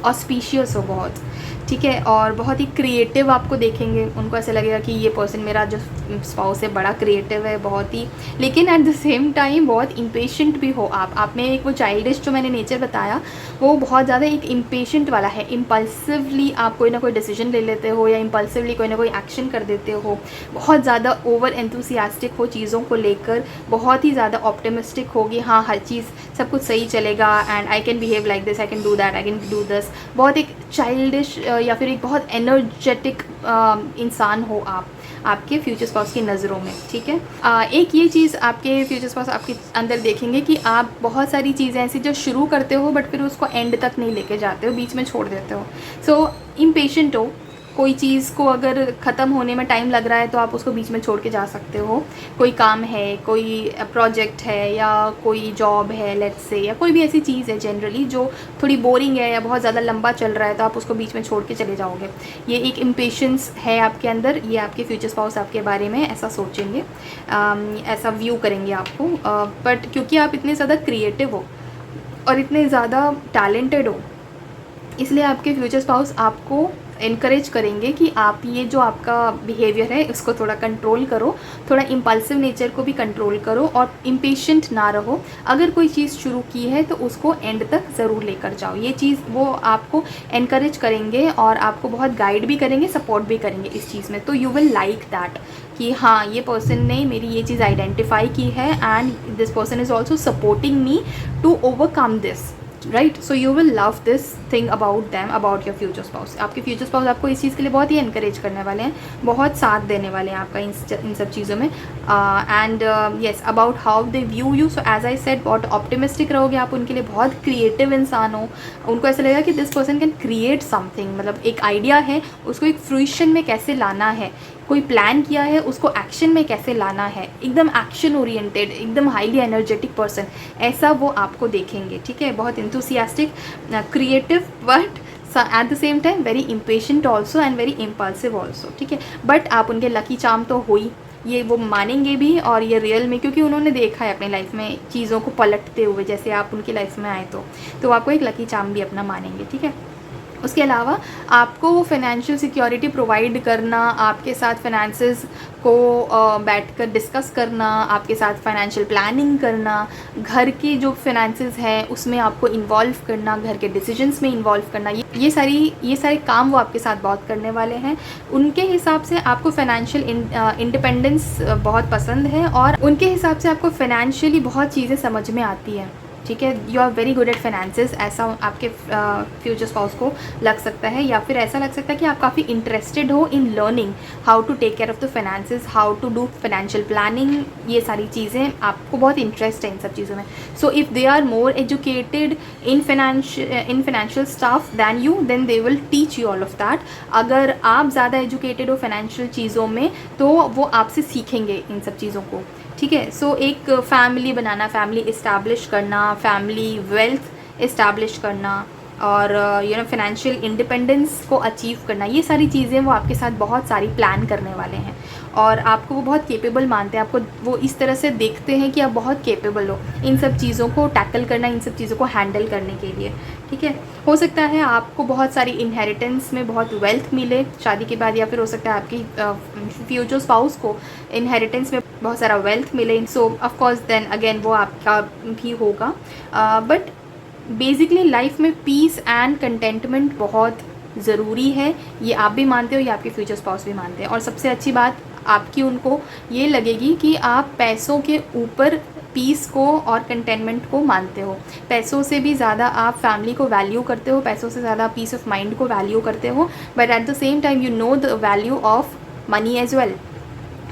ऑस्पिशियस हो बहुत, ठीक है, और बहुत ही क्रिएटिव आपको देखेंगे। उनको ऐसा लगेगा कि ये पर्सन मेरा जो स्पाउस है बड़ा क्रिएटिव है, बहुत ही, लेकिन एट द सेम टाइम बहुत इम्पेशेंट भी हो आप में एक वो चाइल्डिश जो मैंने नेचर बताया, वो बहुत ज़्यादा एक इम्पेशेंट वाला है। इम्पल्सिवली आप कोई ना कोई डिसीजन ले लेते हो, या इम्पल्सिवली कोई ना कोई एक्शन कर देते हो, बहुत ज़्यादा ओवर एंथुसियास्टिक हो चीज़ों को लेकर, बहुत ही ज़्यादा ऑप्टिमिस्टिक होगी, हाँ हर चीज़ सब कुछ सही चलेगा, and I can behave like this, I can do that, I can do this. बहुत एक चाइल्डिश या फिर एक बहुत एनर्जेटिक इंसान हो आप आपके फ्यूचर स्पाउस की नज़रों में, ठीक है। एक ये चीज़ आपके फ्यूचर स्पाउस आपके अंदर देखेंगे कि आप बहुत सारी चीज़ें ऐसी जो शुरू करते हो बट फिर उसको एंड तक नहीं लेके जाते हो, बीच में छोड़ देते हो। सो इम्पेशेंट हो, कोई चीज़ को अगर ख़त्म होने में टाइम लग रहा है तो आप उसको बीच में छोड़ के जा सकते हो। कोई काम है, कोई प्रोजेक्ट है, या कोई जॉब है लेट्स से, या कोई भी ऐसी चीज़ है जनरली जो थोड़ी बोरिंग है या बहुत ज़्यादा लंबा चल रहा है, तो आप उसको बीच में छोड़ के चले जाओगे। ये एक इम्पेशेंस है आपके अंदर, ये आपके फ्यूचर स्पाउस आपके बारे में ऐसा सोचेंगे, ऐसा व्यू करेंगे आपको। बट क्योंकि आप इतने ज़्यादा क्रिएटिव हो और इतने ज़्यादा टैलेंटेड हो, इसलिए आपके फ्यूचर स्पाउस आपको इनकरेज करेंगे कि आप ये जो आपका बिहेवियर है उसको थोड़ा कंट्रोल करो, थोड़ा इम्पल्सिव नेचर को भी कंट्रोल करो, और इम्पेशेंट ना रहो। अगर कोई चीज़ शुरू की है तो उसको एंड तक ज़रूर लेकर जाओ। ये चीज़ वो आपको इनकरेज करेंगे और आपको बहुत गाइड भी करेंगे, सपोर्ट भी करेंगे इस चीज़ में। तो यू विल लाइक दैट कि हाँ, ये पर्सन ने मेरी ये चीज़ आइडेंटिफाई की है, and this person is also supporting me to overcome this, right. So you will love this thing about them, about your future spouse. आपके फ्यूचर स्पाउस आपको इस चीज़ के लिए बहुत ही इनकरेज करने वाले हैं, बहुत साथ देने वाले हैं आपका इन सब चीज़ों में। And yes, about how they view you, so as I said, बहुत ऑप्टिमिस्टिक रहोगे आप उनके लिए, बहुत क्रिएटिव इंसान हो। उनको ऐसा लगेगा कि this person can create something, मतलब एक आइडिया है उसको एक फ्रूइशन में कैसे लाना है, कोई प्लान किया है उसको एक्शन में कैसे लाना है, एकदम एक्शन ओरिएंटेड, एकदम हाईली एनर्जेटिक पर्सन, ऐसा वो आपको देखेंगे, ठीक है। बहुत enthusiastic, creative, but at the same time very impatient also and very impulsive also, ठीक है। बट आप उनके लकी चार्म तो हो ही, ये वो मानेंगे भी, और ये रियल में, क्योंकि उन्होंने देखा है अपनी लाइफ में चीज़ों को पलटते हुए, जैसे आप उनकी लाइफ में आए तो आपको एक लकी चार्म भी अपना मानेंगे, ठीक है। उसके अलावा आपको वो फाइनेंशियल सिक्योरिटी प्रोवाइड करना, आपके साथ फाइनेंसेस को बैठकर डिस्कस करना, आपके साथ फाइनेंशियल प्लानिंग करना, घर के जो फाइनेंसेस हैं उसमें आपको इन्वॉल्व करना, घर के डिसीजंस में इन्वॉल्व करना, ये सारे काम वो आपके साथ बहुत करने वाले हैं। उनके हिसाब से आपको फाइनेंशियल इंडिपेंडेंस बहुत पसंद है, और उनके हिसाब से आपको फाइनेंशियली बहुत चीज़ें समझ में आती हैं, ठीक है। You are very good at finances, ऐसा आपके फ्यूचर स्पाउस को लग सकता है, या फिर ऐसा लग सकता है कि आप काफ़ी इंटरेस्टेड हो in learning how to take care of the finances, how to do financial planning, ये सारी चीज़ें आपको बहुत इंटरेस्ट है इन सब चीज़ों में। So if they are more educated in financial stuff than you, then they will teach you all of that. अगर आप ज़्यादा एजुकेटेड हो फाइनेंशियल चीज़ों में, तो वो आपसे सीखेंगे इन सब चीज़ों को, ठीक है। सो एक फैमिली बनाना, फैमिली इस्टेब्लिश करना, फैमिली वेल्थ इस्टेब्लिश करना, और फाइनेंशियल इंडिपेंडेंस को अचीव करना, ये सारी चीज़ें वो आपके साथ बहुत सारी प्लान करने वाले हैं, और आपको वो बहुत केपेबल मानते हैं। आपको वो इस तरह से देखते हैं कि आप बहुत केपेबल हो इन सब चीज़ों को टैकल करना, इन सब चीज़ों को हैंडल करने के लिए, ठीक है। हो सकता है आपको बहुत सारी इनहेरिटेंस में बहुत वेल्थ मिले शादी के बाद, या फिर हो सकता है आपकी फ्यूचर स्पाउस को इनहेरिटेंस में बहुत सारा वेल्थ मिले। सो ऑफकोर्स देन अगेन वो आपका भी होगा, बट बेसिकली लाइफ में पीस एंड कंटेंटमेंट बहुत ज़रूरी है। ये आप भी मानते हो, ये आपके फ्यूचर स्पाउस भी मानते हैं। और सबसे अच्छी बात आपकी उनको ये लगेगी कि आप पैसों के ऊपर पीस को और कंटेनमेंट को मानते हो। पैसों से भी ज़्यादा आप फैमिली को वैल्यू करते हो, पैसों से ज़्यादा पीस ऑफ माइंड को वैल्यू करते हो, but at the same time you know the value of money as well.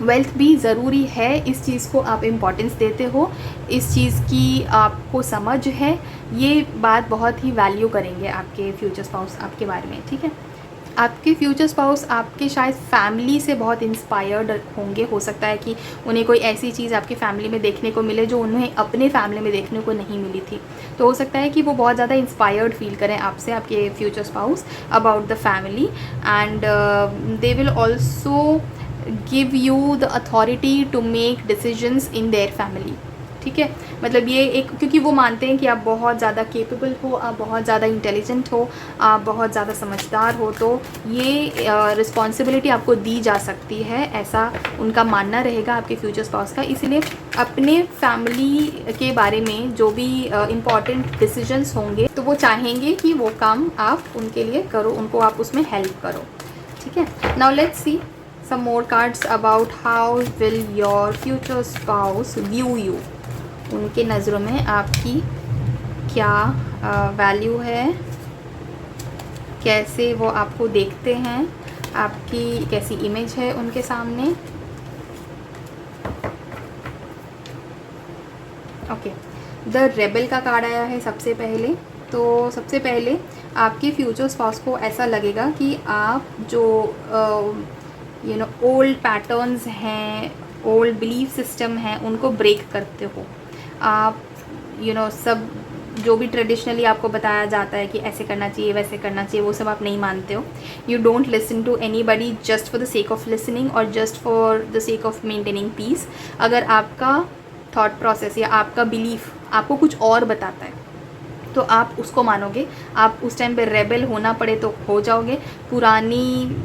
Wealth भी ज़रूरी है, इस चीज़ को आप इम्पोर्टेंस देते हो, इस चीज़ की आपको समझ है, ये बात बहुत ही वैल्यू करेंगे आपके फ्यूचर स्पाउस आपके बारे में, ठीक है। आपके फ्यूचर स्पाउस आपके शायद फैमिली से बहुत इंस्पायर्ड होंगे, हो सकता है कि उन्हें कोई ऐसी चीज़ आपकी फैमिली में देखने को मिले जो उन्हें अपने फैमिली में देखने को नहीं मिली थी। तो हो सकता है कि वो बहुत ज़्यादा इंस्पायर्ड फील करें आपसे, आपके future spouse, about the family, and they will also give you the authority to make decisions in their family, ठीक है। मतलब ये एक, क्योंकि वो मानते हैं कि आप बहुत ज़्यादा केपेबल हो, आप बहुत ज़्यादा इंटेलिजेंट हो, आप बहुत ज़्यादा समझदार हो, तो ये रिस्पॉन्सिबिलिटी आपको दी जा सकती है, ऐसा उनका मानना रहेगा आपके फ्यूचर स्पाउस का। इसलिए अपने फैमिली के बारे में जो भी इम्पॉर्टेंट डिसीजंस होंगे, तो वो चाहेंगे कि वो काम आप उनके लिए करो, उनको आप उसमें हेल्प करो, ठीक है। Now let's see some more cards about how will your future spouse view you. उनके नज़रों में आपकी क्या वैल्यू है, कैसे वो आपको देखते हैं, आपकी कैसी इमेज है उनके सामने। ओके, द रेबल का कार्ड आया है सबसे पहले। तो सबसे पहले आपके फ्यूचर स्पाउस को ऐसा लगेगा कि आप जो ओल्ड पैटर्न्स हैं, ओल्ड बिलीफ सिस्टम हैं, उनको ब्रेक करते हो आप। सब जो भी ट्रेडिशनली आपको बताया जाता है कि ऐसे करना चाहिए, वैसे करना चाहिए, वो सब आप नहीं मानते हो। You don't listen to anybody just for the sake of listening और just for the sake of maintaining peace. अगर आपका थॉट प्रोसेस या आपका बिलीफ आपको कुछ और बताता है तो आप उसको मानोगे। आप उस टाइम पे रेबल होना पड़े तो हो जाओगे। पुरानी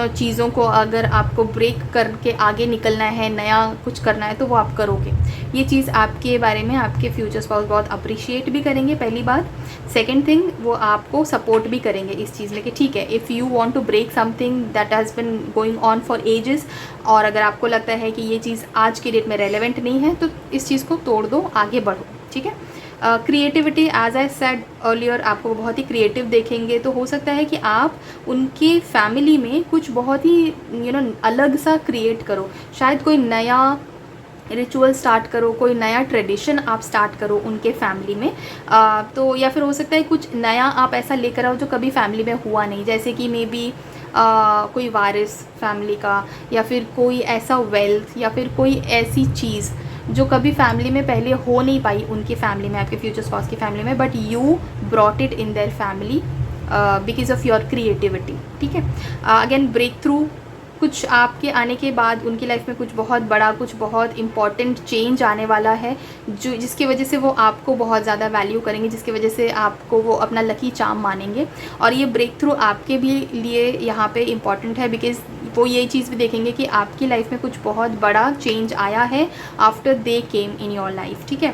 चीज़ों को अगर आपको ब्रेक करके आगे निकलना है, नया कुछ करना है, तो वो आप करोगे। ये चीज़ आपके बारे में आपके फ्यूचर स्पाउस बहुत अप्रिशिएट भी करेंगे, पहली बात। सेकेंड थिंग, वो आपको सपोर्ट भी करेंगे इस चीज़ में कि ठीक है, if you want to break something that has been going on for ages, और अगर आपको लगता है कि ये चीज़ आज की डेट में रेलेवेंट नहीं है, तो इस चीज़ को तोड़ दो, आगे बढ़ो, ठीक है। Creativity, as I said earlier, आपको बहुत ही क्रिएटिव देखेंगे। तो हो सकता है कि आप उनके फैमिली में कुछ बहुत ही अलग सा क्रिएट करो। शायद कोई नया रिचुअल स्टार्ट करो, कोई नया ट्रेडिशन आप स्टार्ट करो उनके फैमिली में। तो या फिर हो सकता है कुछ नया आप ऐसा लेकर आओ जो कभी फैमिली में हुआ नहीं, जैसे कि मे बी कोई वारिस फैमिली का, या फिर कोई ऐसा वेल्थ, या फिर कोई ऐसी चीज़ जो कभी फैमिली में पहले हो नहीं पाई उनकी फैमिली में, आपके फ्यूचर स्पाउस की फैमिली में, but you brought it in their family because of your creativity, ठीक है। अगेन ब्रेक थ्रू, कुछ आपके आने के बाद उनकी लाइफ में कुछ बहुत बड़ा, कुछ बहुत इंपॉर्टेंट चेंज आने वाला है, जो जिसकी वजह से वो आपको बहुत ज़्यादा वैल्यू करेंगे, जिसकी वजह से आपको वो अपना लकी चार्म मानेंगे। और ये ब्रेक थ्रू आपके भी लिए यहाँ पे इम्पॉर्टेंट है, बिकॉज वो ये चीज़ भी देखेंगे कि आपकी लाइफ में कुछ बहुत बड़ा चेंज आया है after they came in your life, ठीक है।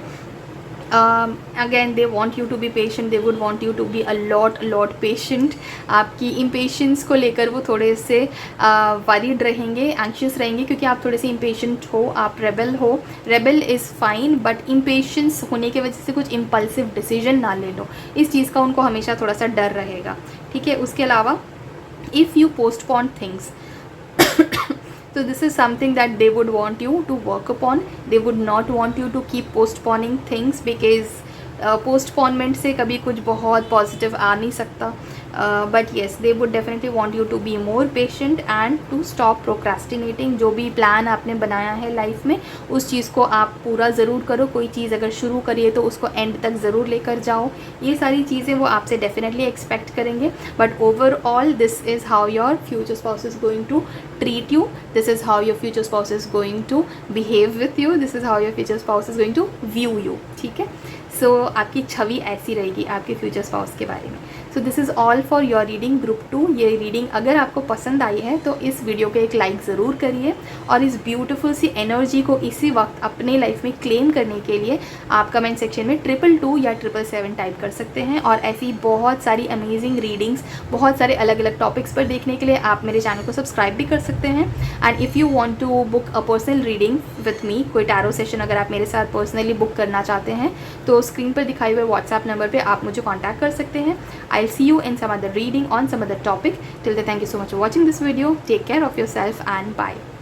Again they want you to be patient, they would want you to be a lot patient. आपकी इम्पेशेंस को लेकर वो थोड़े से वरीड रहेंगे, एंक्शियस रहेंगे, क्योंकि आप थोड़े से इम्पेशेंट हो, आप रेबल हो। Rebel is fine, but impatience होने की वजह से कुछ इम्पल्सिव डिसीजन ना ले लो, इस चीज़ का उनको हमेशा थोड़ा सा डर रहेगा, ठीक है। उसके अलावा if you postpone things, so this is something that they would want you to work upon. They would not want you to keep postponing things, because postponement से कभी कुछ बहुत positive आ नहीं सकता। But yes, they would definitely want you to be more patient and to stop procrastinating. जो भी प्लान आपने बनाया है लाइफ में, उस चीज़ को आप पूरा ज़रूर करो। कोई चीज़ अगर शुरू करिए तो उसको एंड तक ज़रूर लेकर जाओ। ये सारी चीज़ें वो आपसे डेफिनेटली एक्सपेक्ट करेंगे। But overall this is how your future spouse is going to treat you, this is how your future spouse is going to behave with you, this is how your future spouse is going to view you, ठीक है। सो आपकी छवि ऐसी रहेगी आपके फ्यूचर स्पाउस के बारे में। सो this is all for your reading group 2। ये रीडिंग अगर आपको पसंद आई है तो इस वीडियो को एक लाइक ज़रूर करिए, और इस ब्यूटीफुल सी एनर्जी को इसी वक्त अपने लाइफ में क्लेम करने के लिए आप कमेंट सेक्शन में 222 या 777 टाइप कर सकते हैं। और ऐसी बहुत सारी अमेजिंग रीडिंग्स बहुत सारे अलग अलग टॉपिक्स पर देखने के लिए आप मेरे चैनल को सब्सक्राइब भी कर सकते हैं। And if you want to book a personal reading with me, कोई टैरो सेशन अगर आप मेरे साथ पर्सनली बुक करना चाहते हैं, तो स्क्रीन पर दिखाए हुए व्हाट्सएप नंबर पर आप मुझे कॉन्टैक्ट कर सकते हैं। I'll see you in some other reading on some other topic. Till then, thank you so much for watching this video. Take care of yourself and bye.